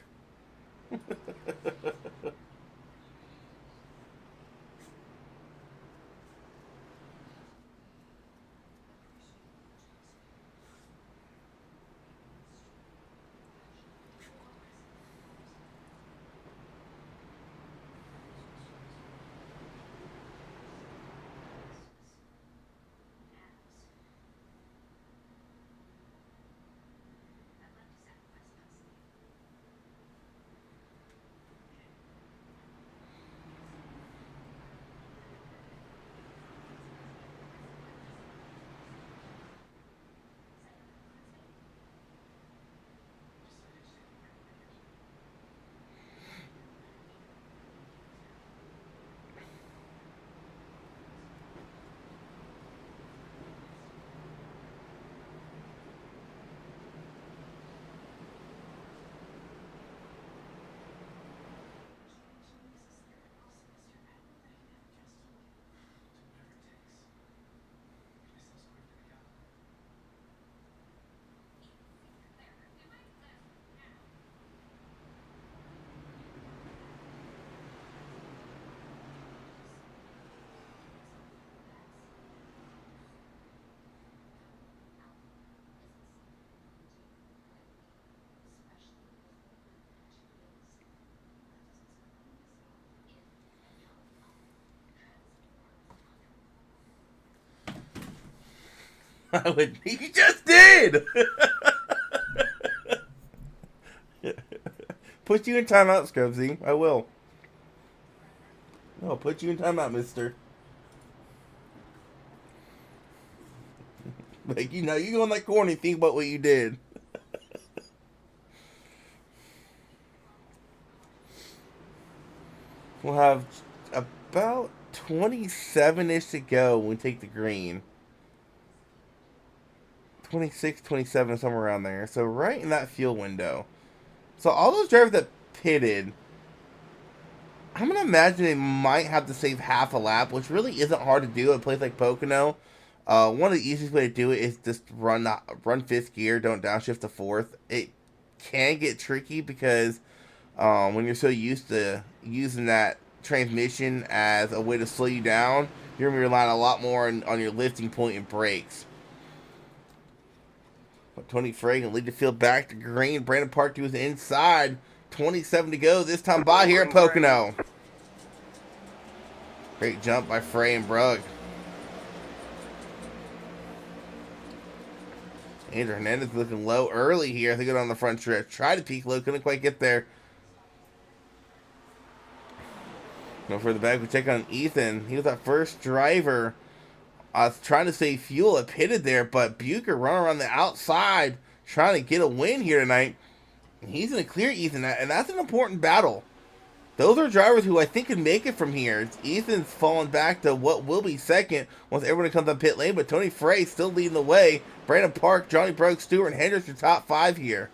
I would. He just did. Put you in timeout, Scrubsy. I will. I'll put you in timeout, mister. Like, you go in that corner and think about what you did. We'll have about 27-ish to go when we take the green. 26, 27, somewhere around there. So right in that fuel window. So all those drivers that pitted, I'm going to imagine they might have to save half a lap, which really isn't hard to do at a place like Pocono. One of the easiest way to do it is just run fifth gear, don't downshift to fourth. It can get tricky because when you're so used to using that transmission as a way to slow you down, you're going to be relying a lot more on your lifting point and brakes. But Tony Frey can lead the field back to green. Brandon Park to his inside. 27 to go this time by here at Pocono. Great jump by Frey and Brugg. Andrew Hernandez looking low early here as they go down the front stretch. Tried to peak low, couldn't quite get there. No further back, we check on Ethan. He was that first driver. I was trying to save fuel. It pitted there, but Bucher running around the outside trying to get a win here tonight. He's going to clear Ethan, and that's an important battle. Those are drivers who I think can make it from here. Ethan's falling back to what will be second once everyone comes on pit lane, but Tony Frey still leading the way. Brandon Park, Johnny Brugg, Stewart, and Hendricks are top 5 here.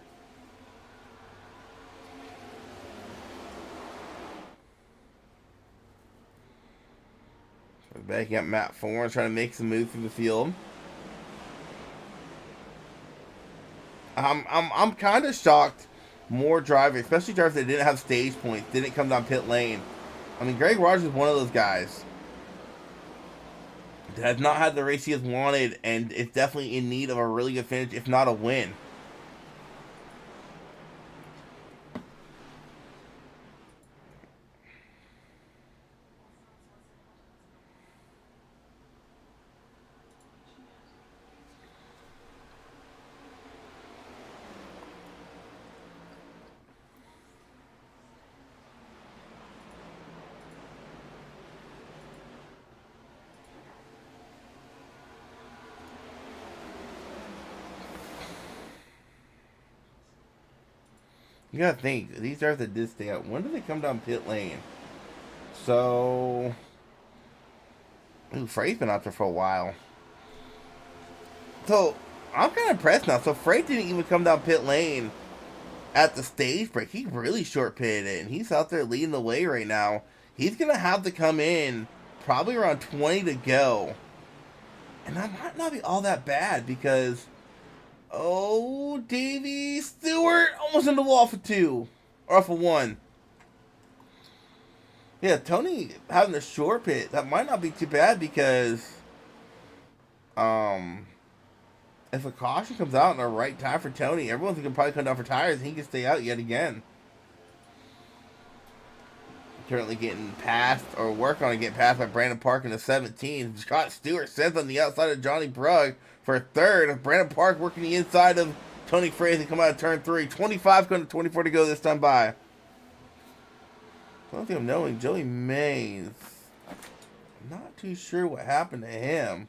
Back you got Matt Foran trying to make some moves through the field. I'm kind of shocked. More drivers, especially drivers that didn't have stage points, didn't come down pit lane. I mean, Greg Rogers is one of those guys that has not had the race he has wanted, and is definitely in need of a really good finish, if not a win. You gotta think, these drivers that did stay out, when did they come down pit lane? So, Frey's been out there for a while. So, I'm kind of impressed now. So, Frey didn't even come down pit lane at the stage break. He really short pitted it, and he's out there leading the way right now. He's gonna have to come in probably around 20 to go. And that might not be all that bad because... Oh, Davey Stewart almost in the wall for 2. Or for 1. Yeah, Tony having a short pit, that might not be too bad because if a caution comes out in the right time for Tony, everyone's going to probably come down for tires and he can stay out yet again. Currently getting passed, or working on getting passed by Brandon Park in the 17. Scott Stewart sends on the outside of Johnny Brugg for 3rd. Brandon Park working the inside of Tony Frey to come out of turn 3. 25 going to 24 to go this time by. I don't think I'm knowing Joey Mays. Not too sure what happened to him.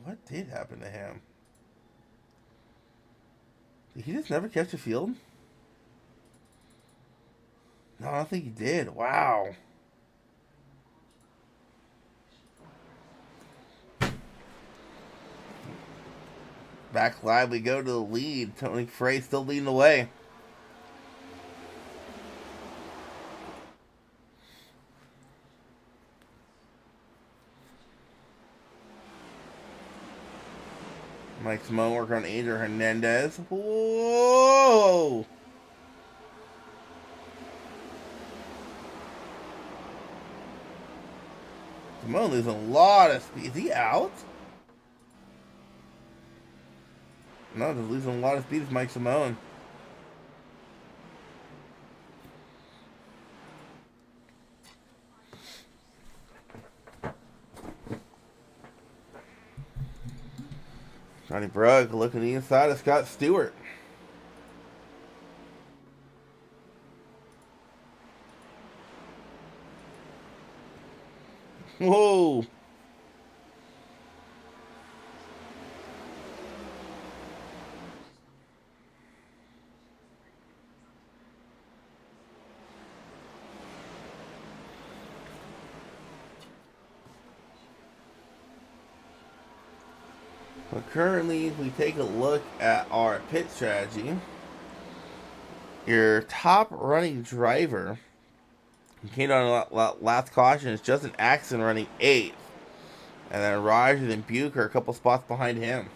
What did happen to him? Did he just never catch a field? No, I don't think he did. Wow. Back live we go to the lead. Tony Frey still leading the way. Mike Simone working on Andrew Hernandez. Whoa! Simone losing a lot of speed. Is he out? No, just losing a lot of speed is Mike Simone. Johnny Brugg looking the inside of Scott Stewart. Whoa. But currently, if we take a look at our pit strategy, your top running driver came on last caution is Justin Axon running 8th. And then Rogers and Bucher a couple spots behind him.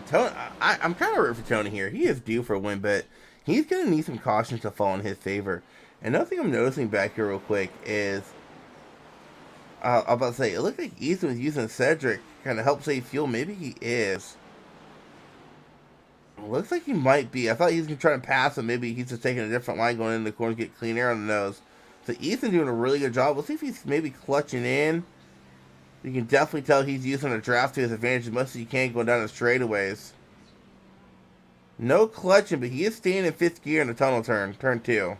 Tony, I'm kind of rooting for Tony here. He is due for a win, but he's going to need some caution to fall in his favor. Another thing I'm noticing back here real quick is, I'm about to say, it looked like Ethan was using Cedric to kind of help save fuel. Maybe he is. Looks like he might be. I thought he was going to try to pass him. Maybe he's just taking a different line going into the corner to get clean air on the nose. So Ethan doing a really good job. We'll see if he's maybe clutching in. You can definitely tell he's using a draft to his advantage as much as he can going down the straightaways. No clutching, but he is staying in 5th gear in the tunnel turn 2.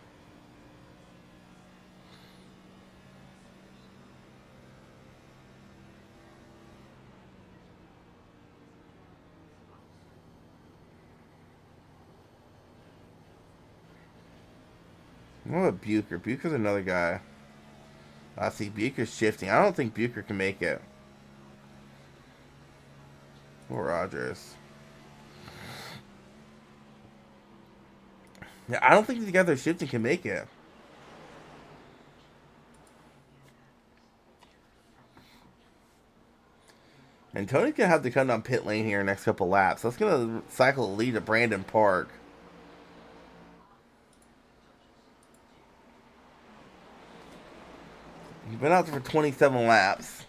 What about Bucher? Bucher's another guy. I see Bucher's shifting. I don't think Bucher can make it. Or Rogers. Yeah, I don't think these guys that are shifting can make it. And Tony's going to have to come down pit lane here next couple laps. That's going to cycle the lead to Brandon Park. He's been out there for 27 laps.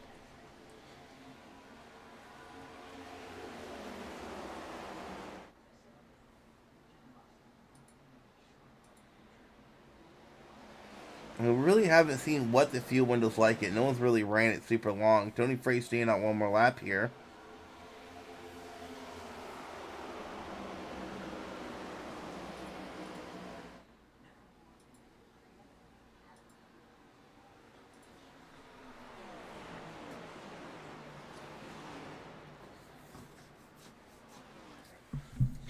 And we really haven't seen what the fuel window's like it. No one's really ran it super long. Tony Frey's staying out one more lap here.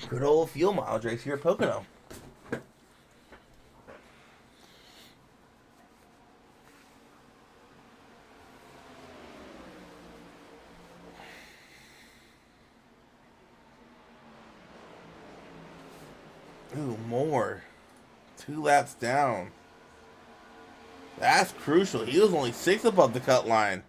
Good old fuel mileage race here at Pocono. Ooh, more. 2 laps down. That's crucial. He was only 6 above the cut line.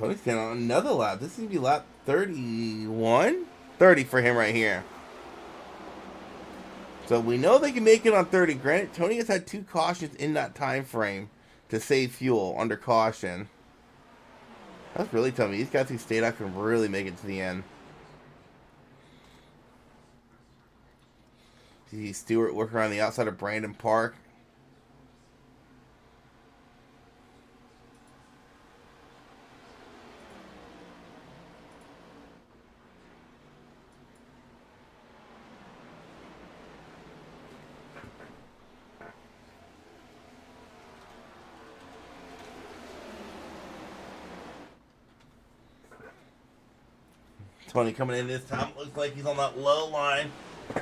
Tony's getting on another lap. This is going to be lap 31? 30 for him right here. So we know they can make it on 30. Granted, Tony has had 2 cautions in that time frame to save fuel under caution. That's really telling me these guys who stayed out can really make it to the end. See Stewart working around the outside of Brandon Park. Tony coming in this time. Looks like he's on that low line.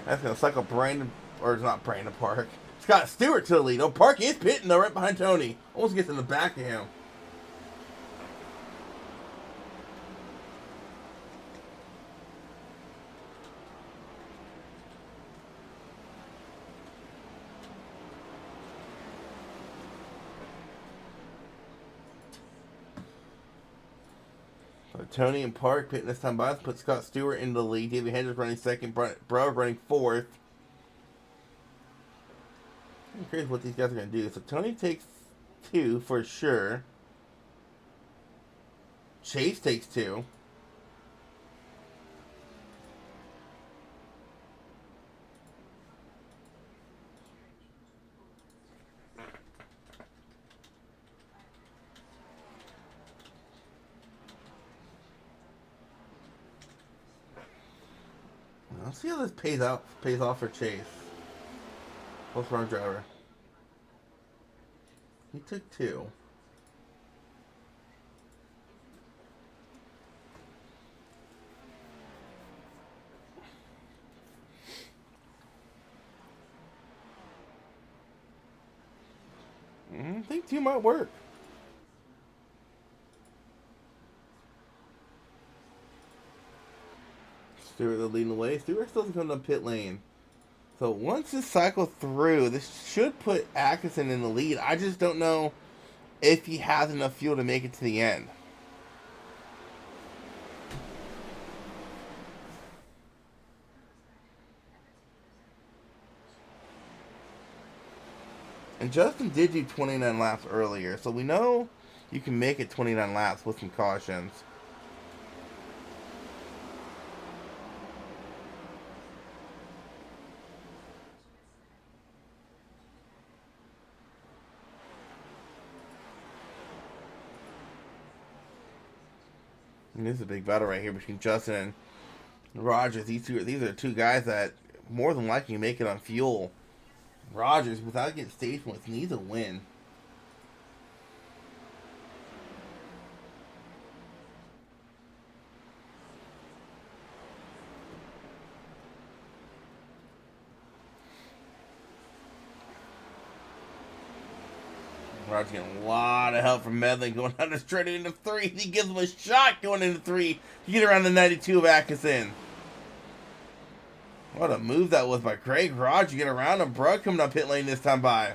That's going to suck up Brandon, or it's not Brandon Park. Scott Stewart to the lead. Oh, Park is pitting though, right behind Tony. Almost gets in the back of him. Tony and Park pitting this time by us. Put Scott Stewart into the lead. David Hendricks running second. Brower running fourth. I'm curious what these guys are going to do. So Tony takes 2 for sure. Chase takes 2. Let's see how this pays off for Chase. Post run driver. He took 2. I think 2 might work. Stewart leading the way. Stewart still doesn't come to pit lane. So once this cycle through, this should put Atkinson in the lead. I just don't know if he has enough fuel to make it to the end. And Justin did do 29 laps earlier, so we know you can make it 29 laps with some cautions. And this is a big battle right here between Justin and Rogers. These are 2 guys that more than likely make it on fuel. Rogers, without getting stage points, needs a win. Rogers getting a lot of help from Medley going down the straight into 3. He gives him a shot going into 3 to get around the 92 of Atkinson. What a move that was by Craig Rogers. Get around him, bro. Coming up pit lane this time by.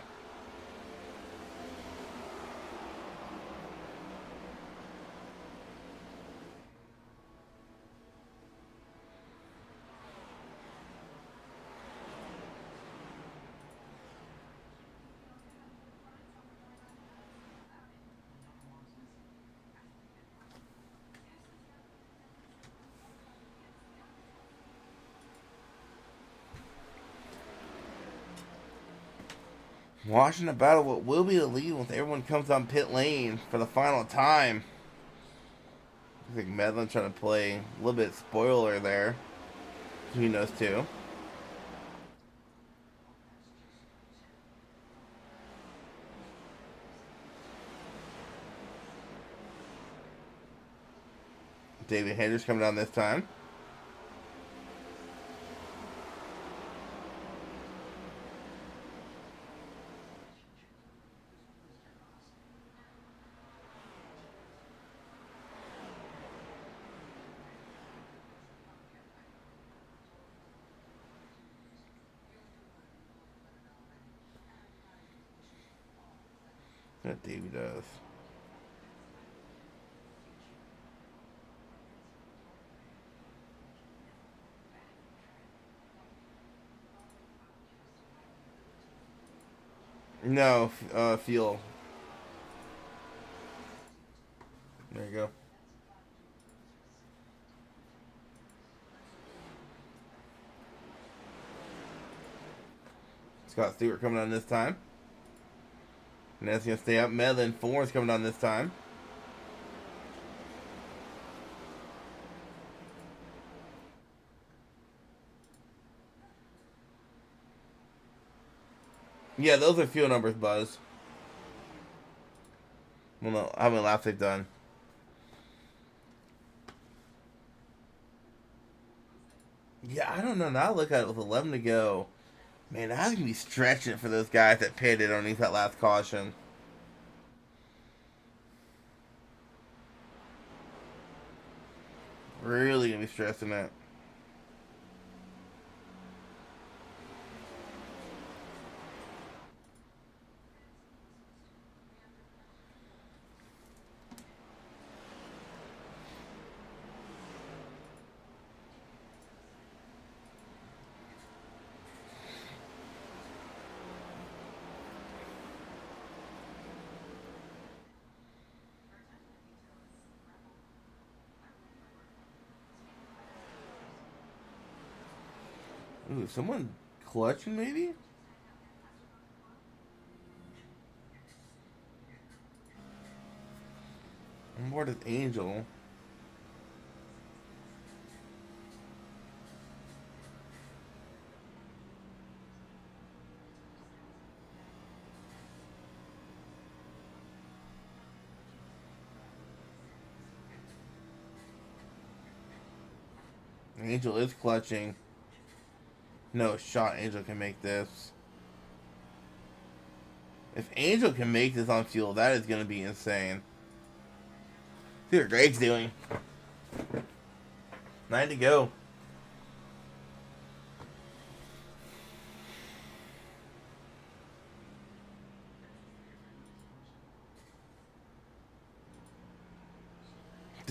Watching the battle, what will be the lead once everyone comes on pit lane for the final time. I think Medlin trying to play a little bit spoiler there. He knows too. David Hendricks coming down this time. That Davey does. No, fuel. There you go. Scott Stewart coming on this time. And that's going to stay up. Medlin Ford's coming on this time. Yeah, those are fuel numbers, Buzz. Well, no, how many laps they've done. Yeah, I don't know. Now I look at it with 11 to go. Man, that's going to be stretching for those guys that pitted underneath that last caution. Really going to be stressing it. Ooh, someone clutching maybe? On board is Angel. Angel is clutching. No shot Angel can make this. If Angel can make this on fuel, that is going to be insane. See what Greg's doing. 9 to go.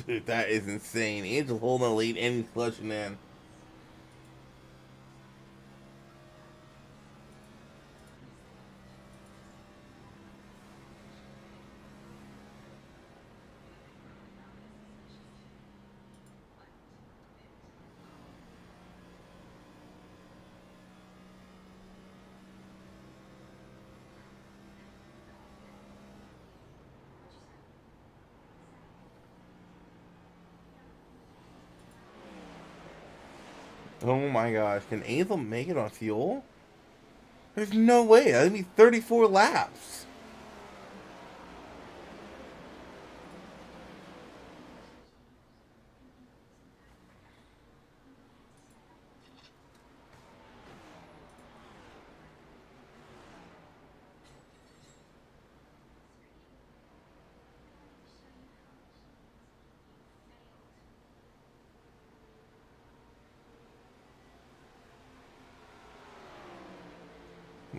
Dude, that is insane. Angel holding the lead and he's clutching in. Oh my gosh, can Angel make it on fuel? There's no way. That'd be 34 laps.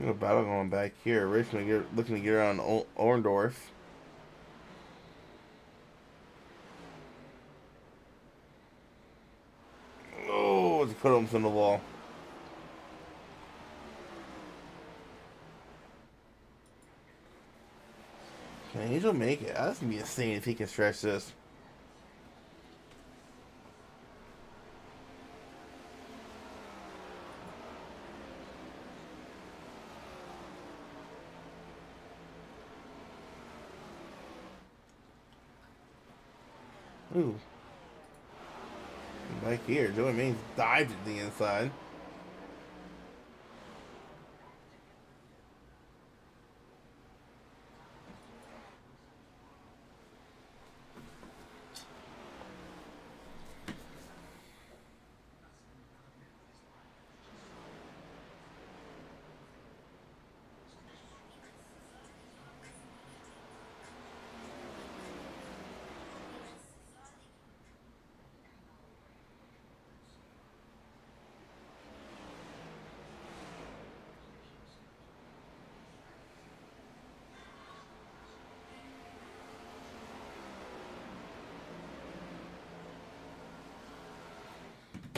A battle going back here. Richmond looking to get around Orndorff. Oh, it's put him in the wall. Can Angel make it? That's going to be insane if he can stretch this. Ooh. Back here, Joey Maines dived at the inside.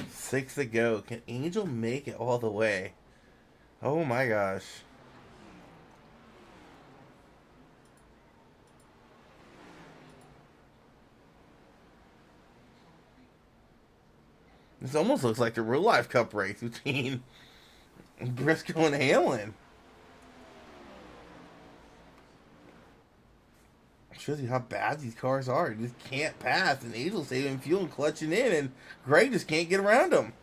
Six to go. Can Angel make it all the way? Oh my gosh. This almost looks like the real life cup race between Briscoe and Halen. Shows you how bad these cars are. You just can't pass, and Angel's saving fuel and clutching in, and Greg just can't get around him.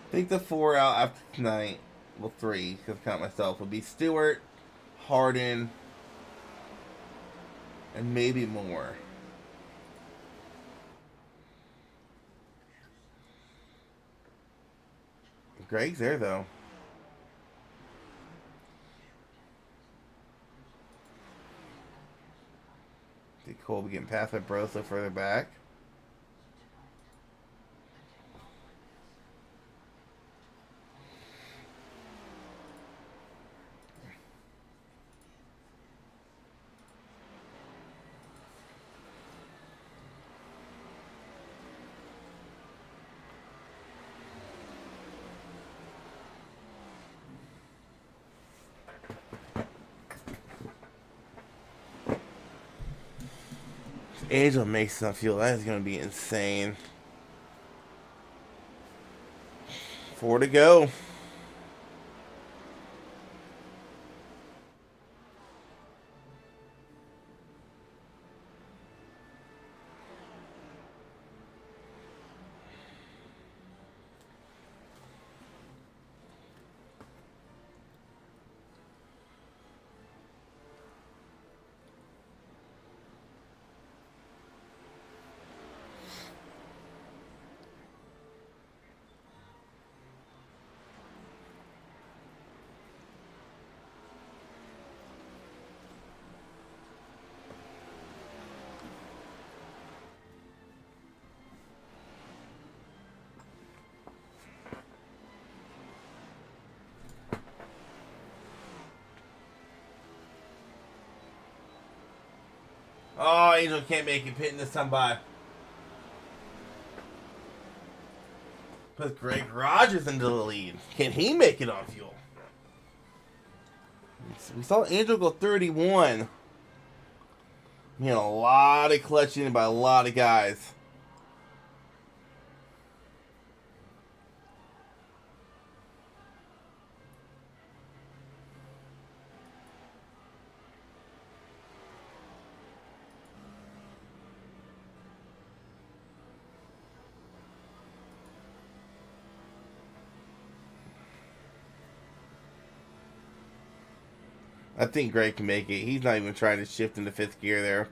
I think the 4 out after tonight, well 3, because I count myself, would be Stewart, Harden, and maybe more. Greg's there, though. See Colby getting past by Brosa further back. Angel makes some fuel. That is going to be insane. 4 to go. Oh, Angel can't make it, pitting this time by. Puts Greg Rogers into the lead. Can he make it on fuel? We saw Angel go 31. He had a lot of clutching by a lot of guys. I think Greg can make it. He's not even trying to shift into 5th gear there.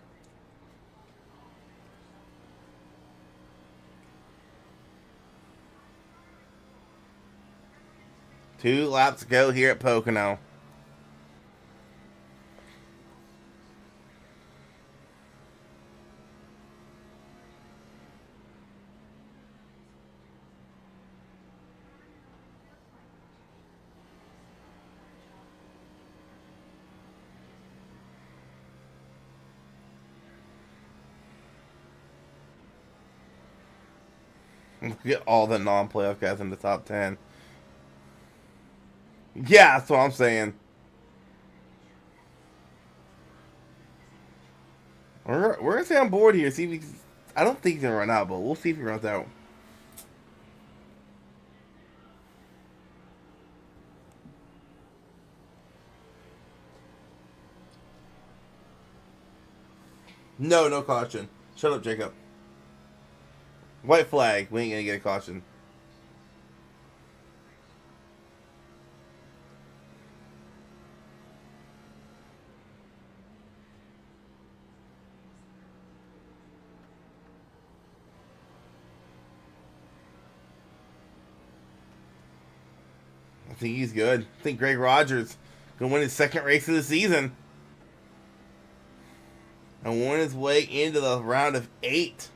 Two laps to go here at Pocono. Get all the non-playoff guys in the top 10. Yeah, that's what I'm saying. We're gonna stay on board here. See if he, I don't think he's gonna run out, but we'll see if he runs out. No caution. Shut up, Jacob. White flag. We ain't gonna get a caution. I think he's good. I think Greg Rogers gonna win his 2nd race of the season. And won his way into the round of 8.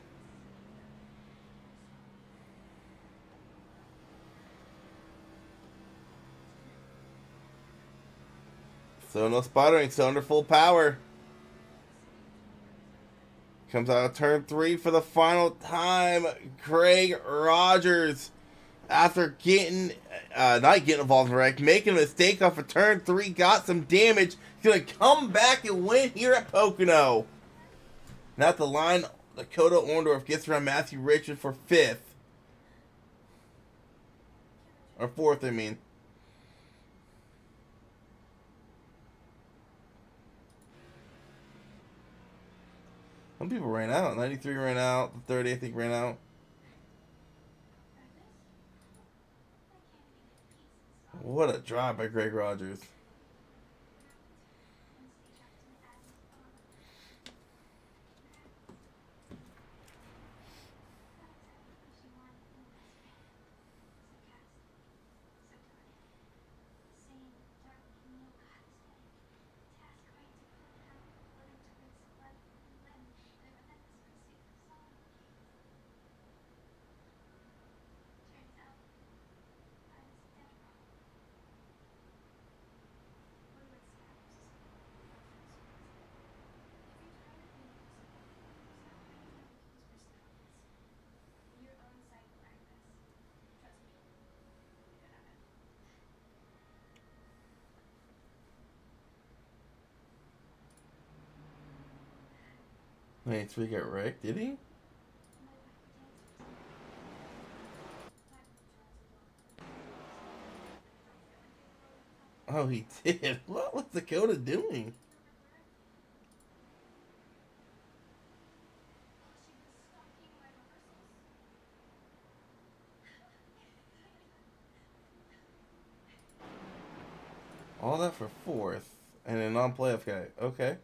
So no sputtering, still under full power. Comes out of turn 3 for the final time. Greg Rogers after getting not getting involved in the wreck, making a mistake off of turn 3, got some damage. He's gonna come back and win here at Pocono. Now at the line, Dakota Orndorff gets around Matthew Richard for 5th. Or 4th, I mean. Some people ran out. 93 ran out. The 30, I think, ran out. What a drive by Greg Rogers. Wait, so he got wrecked, did he? Oh, he did. What was Dakota doing? All that for 4th. And a non-playoff guy. Okay.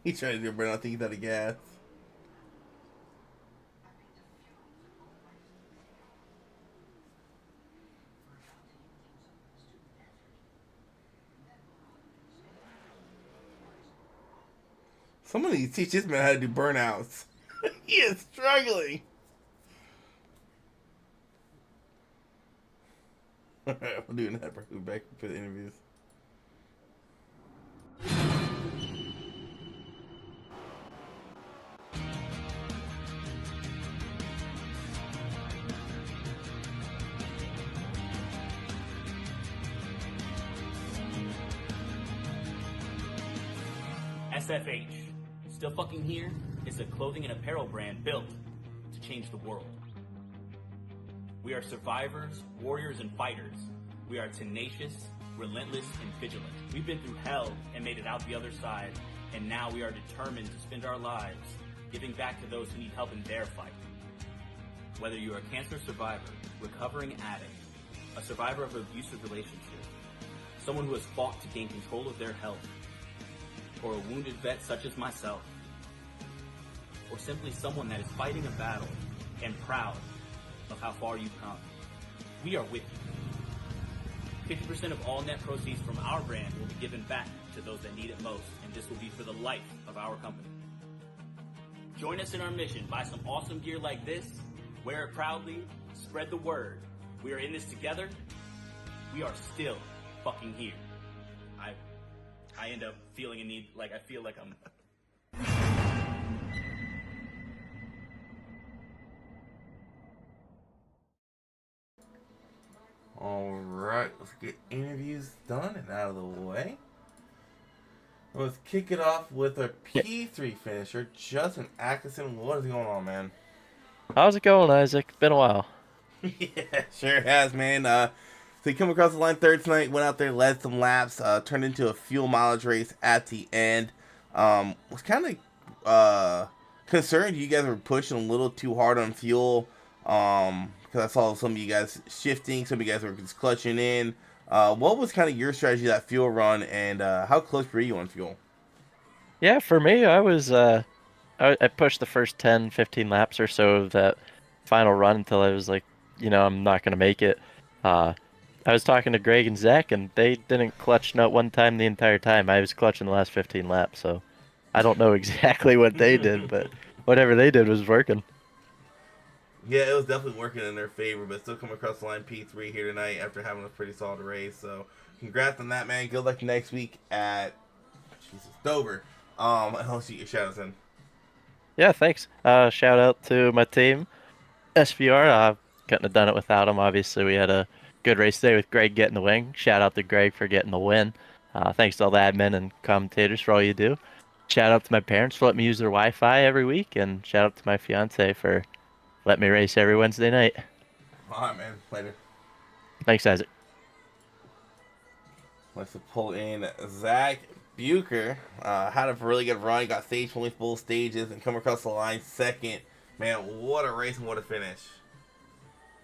He's trying to do a burnout, thinking that of gas. Somebody teach this man how to do burnouts. He is struggling. Alright, we'll do an episode back for the interviews. SFH, Still Fucking Here, is a clothing and apparel brand built to change the world. We are survivors, warriors, and fighters. We are tenacious, relentless, and vigilant. We've been through hell and made it out the other side, and now we are determined to spend our lives giving back to those who need help in their fight. Whether you are a cancer survivor, recovering addict, a survivor of an abusive relationship, someone who has fought to gain control of their health, or a wounded vet such as myself, or simply someone that is fighting a battle and proud of how far you've come, we are with you. 50% of all net proceeds from our brand will be given back to those that need it most, and this will be for the life of our company. Join us in our mission. Buy some awesome gear like this, wear it proudly, spread the word. We are in this together. We are still fucking here. I end up feeling a need, like I feel like I'm... Alright, let's get interviews done and out of the way. Let's kick it off with our P3 finisher, Justin Atkinson. What is going on, man? How's it going, Isaac? Been a while. Yeah, sure has, man. So he come across the line third tonight, went out there, led some laps, turned into a fuel mileage race at the end. Was kind of concerned you guys were pushing a little too hard on fuel. Because I saw some of you guys shifting, some of you guys were just clutching in. What was kind of your strategy that fuel run, and how close were you on fuel? Yeah, for me, I pushed the first 10, 15 laps or so of that final run until I was like, I'm not going to make it. I was talking to Greg and Zach, and they didn't clutch not one time the entire time. I was clutching the last 15 laps, so I don't know exactly what they did, but whatever they did was working. Yeah, it was definitely working in their favor, but still come across the line P3 here tonight after having a pretty solid race. So congrats on that, man. Good luck next week at Dover. I'll shoot your shout outs in. Yeah, thanks. Shout out to my team, SPR. Couldn't have done it without him. Obviously, we had a good race today with Greg getting the win. Shout out to Greg for getting the win. Thanks to all the admin and commentators for all you do. Shout out to my parents for letting me use their Wi-Fi every week, and shout out to my fiance for letting me race every Wednesday night. All right, man. Later. Thanks, Isaac. Let's pull in Zach Bucher. Had a really good run. Got stage points both stages and come across the line second. Man, what a race and what a finish.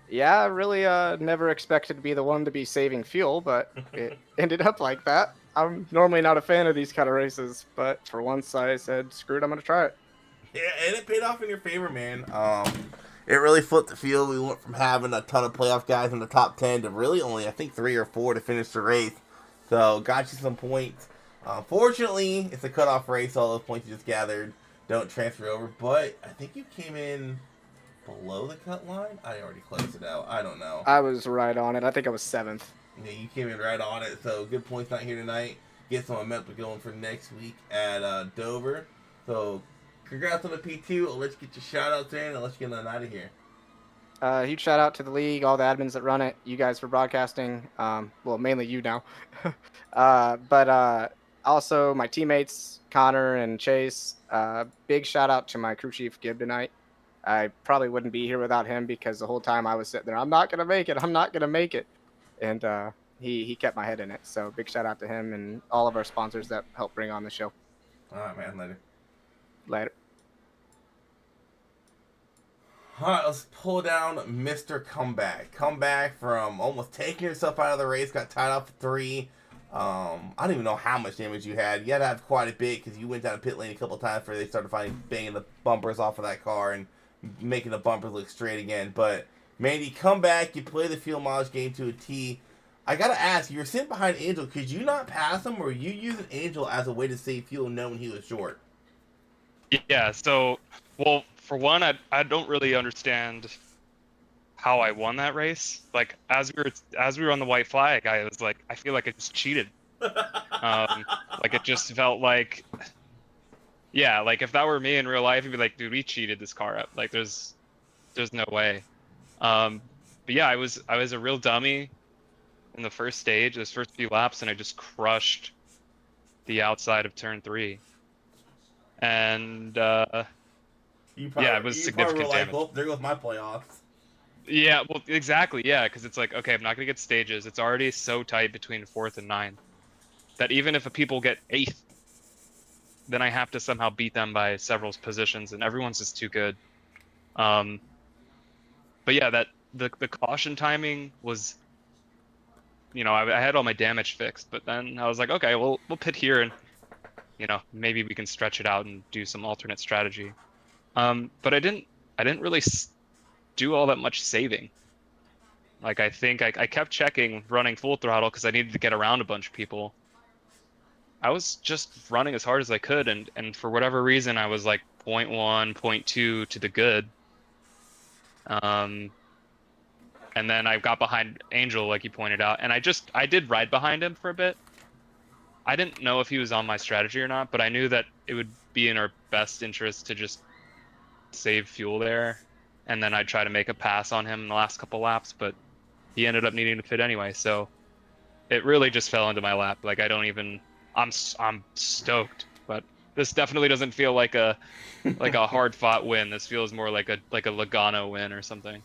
Yeah, I really never expected to be the one to be saving fuel, but it ended up like that. I'm normally not a fan of these kind of races, but for once I said, screw it, I'm going to try it. Yeah, and it paid off in your favor, man. It really flipped the field. We went from having a ton of playoff guys in the top 10 to really only, I think, 3 or 4 to finish the race. So, got you some points. Fortunately, it's a cutoff race. All those points you just gathered don't transfer over. But I think you came in below the cut line. I already closed it out. I don't know. I was right on it. I think I was 7th. Yeah, you came in right on it. So, good points not here tonight. Get some momentum going for next week at Dover. So, congrats on the P2. I'll let you get your shout-outs in and let's get on out of here. Huge shout out to the league, all the admins that run it, you guys for broadcasting. Well, mainly you now. But also my teammates, Connor and Chase. Big shout out to my crew chief, Gibb, tonight. I probably wouldn't be here without him because the whole time I was sitting there, I'm not going to make it. I'm not going to make it. And he kept my head in it. So big shout out to him and all of our sponsors that help bring on the show. All right, man. Later. Later. All right, let's pull down Mr. Comeback. Comeback from almost taking yourself out of the race, got tied off 3. I don't even know how much damage you had. You had to have quite a bit because you went down pit lane a couple times before they started banging the bumpers off of that car and making the bumpers look straight again. But, man, you come back, you play the fuel mileage game to a T. I got to ask, you were sitting behind Angel. Could you not pass him, or were you using Angel as a way to save fuel knowing he was short? Yeah, so, well, for one, I don't really understand how I won that race. Like, as we were on the white flag, I was like, I feel like I just cheated. Like, it just felt like, yeah, like if that were me in real life, I'd be like, dude, we cheated this car up. Like, there's no way. But yeah, I was a real dummy in the first stage, those first few laps, and I just crushed the outside of turn 3. And yeah, it was significant damage. Well, there goes my playoffs. Yeah, well, exactly, yeah, because it's like, okay, I'm not going to get stages. It's already so tight between 4th and 9th that even if people get 8th, then I have to somehow beat them by several positions, and everyone's just too good. But yeah, that the caution timing was, you know, I had all my damage fixed, but then I was like, okay, we'll pit here and, you know, maybe we can stretch it out and do some alternate strategy. But I didn't really do all that much saving. Like, I think I kept checking running full throttle because I needed to get around a bunch of people. I was just running as hard as I could, and for whatever reason, I was like 0.1, 0.2 to the good. And then I got behind Angel, like you pointed out, and I did ride behind him for a bit. I didn't know if he was on my strategy or not, but I knew that it would be in our best interest to just save fuel there, and then I'd try to make a pass on him in the last couple laps, but he ended up needing to pit anyway, so it really just fell into my lap. Like, I'm stoked, but this definitely doesn't feel like a hard-fought win. This feels more like a Logano win or something.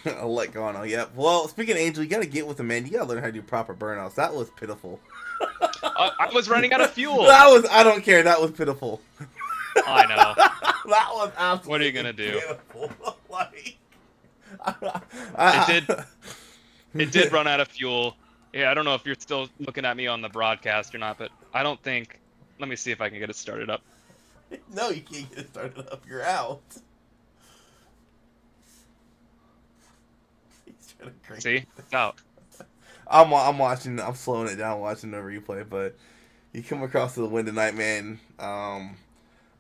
A Logano, yeah. Well, speaking of Angel, you gotta get with him, man. You gotta learn how to do proper burnouts. That was pitiful. I was running out of fuel. I don't care. That was pitiful. I know. That was absolutely What are you gonna do? Pitiful. Like, It did run out of fuel. Yeah, I don't know if you're still looking at me on the broadcast or not, but I don't think. Let me see if I can get it started up. No, you can't get it started up. You're out. See, it's out. I'm watching. I'm slowing it down, watching the replay. But you come across to the win tonight, man. I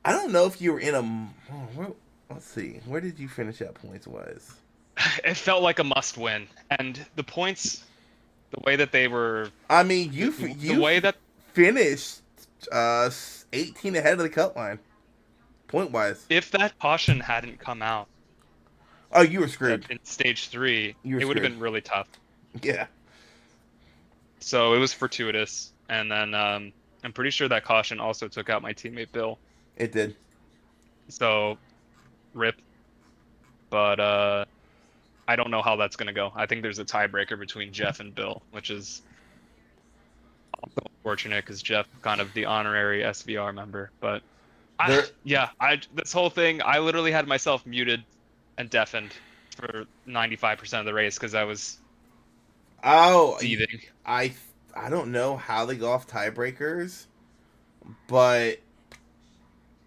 don't know if you were in a. Let's see. Where did you finish at points wise? It felt like a must win, and the points, the way that they were. I mean, the way that finished 18 ahead of the cut line. point wise. If that caution hadn't come out Oh, you were screwed. in stage 3, You were it would have screwed. been really tough. Yeah. So it was fortuitous, and then I'm pretty sure that caution also took out my teammate Bill. It did. So, rip. But I don't know how that's gonna go. I think there's a tiebreaker between Jeff and Bill, which is also unfortunate because Jeff kind of the honorary SVR member. But this whole thing, I literally had myself muted and deafened for 95% of the race because I was seething. I don't know how they go off tiebreakers, but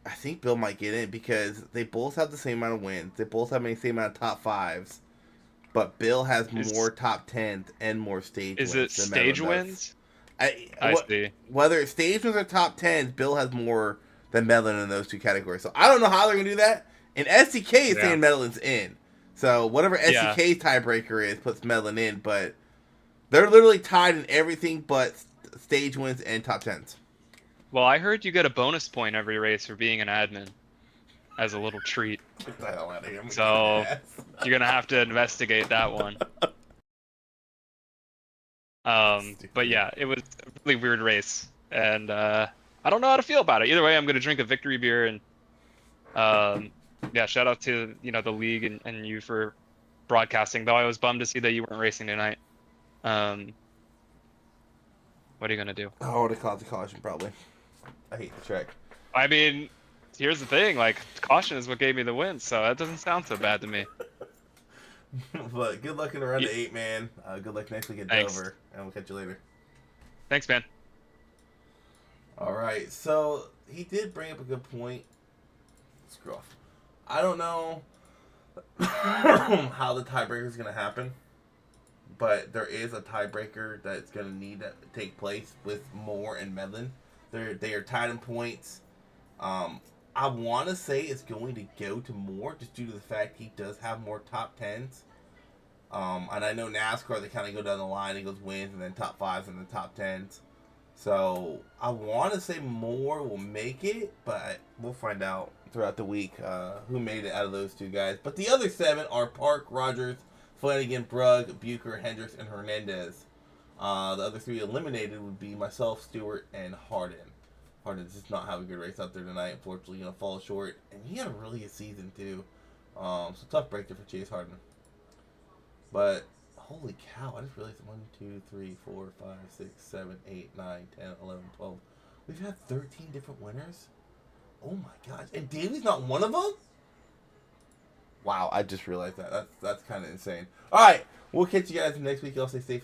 I think Bill might get in because they both have the same amount of wins. They both have the same amount of top 5s, but Bill has more top 10s and more stage wins. Is it stage wins? I see. Whether it's stage wins or top 10s, Bill has more than Medlin in those two categories. So I don't know how they're gonna do that. And SDK is saying Medlin's in. So whatever SDK's tiebreaker is puts Medlin in, but they're literally tied in everything but stage wins and top 10s. Well, I heard you get a bonus point every race for being an admin as a little treat. Get the hell out of here. So you're gonna have to investigate that one. But yeah, it was a really weird race, and I don't know how to feel about it. Either way, I'm gonna drink a victory beer, and yeah, shout out to the league and you for broadcasting. Though I was bummed to see that you weren't racing tonight. What are you gonna do? Oh, to cause a caution probably. I hate the track. I mean, here's the thing: like caution is what gave me the win, so that doesn't sound so bad to me. But good luck in the round of 8, man. Good luck next week at Dover, and we'll catch you later. Thanks, man. All right, so he did bring up a good point. Screw off. I don't know how the tiebreaker is going to happen, but there is a tiebreaker that's going to need to take place with Moore and Medlin. They are tied in points. I want to say it's going to go to Moore just due to the fact he does have more top 10s. And I know NASCAR, they kind of go down the line. It goes wins and then top 5s and then top 10s. So I want to say Moore will make it, but we'll find out throughout the week who made it out of those 2 guys. But the other 7 are Park, Rogers, Flanagan, Brugg, Bucher, Hendricks, and Hernandez. The other 3 eliminated would be myself, Stewart, and Hardin. Hardin does just not have a good race out there tonight. Unfortunately, fall short. And he had a really good season, too. So tough breakthrough for Chase Hardin. But, holy cow, I just realized 1, 2, 3, 4, 5, 6, 7, 8, 9, 10, 11, 12. We've had 13 different winners? Oh my gosh. And Davey's not one of them? Wow, I just realized that. That's kind of insane. All right, we'll catch you guys next week. Y'all stay safe.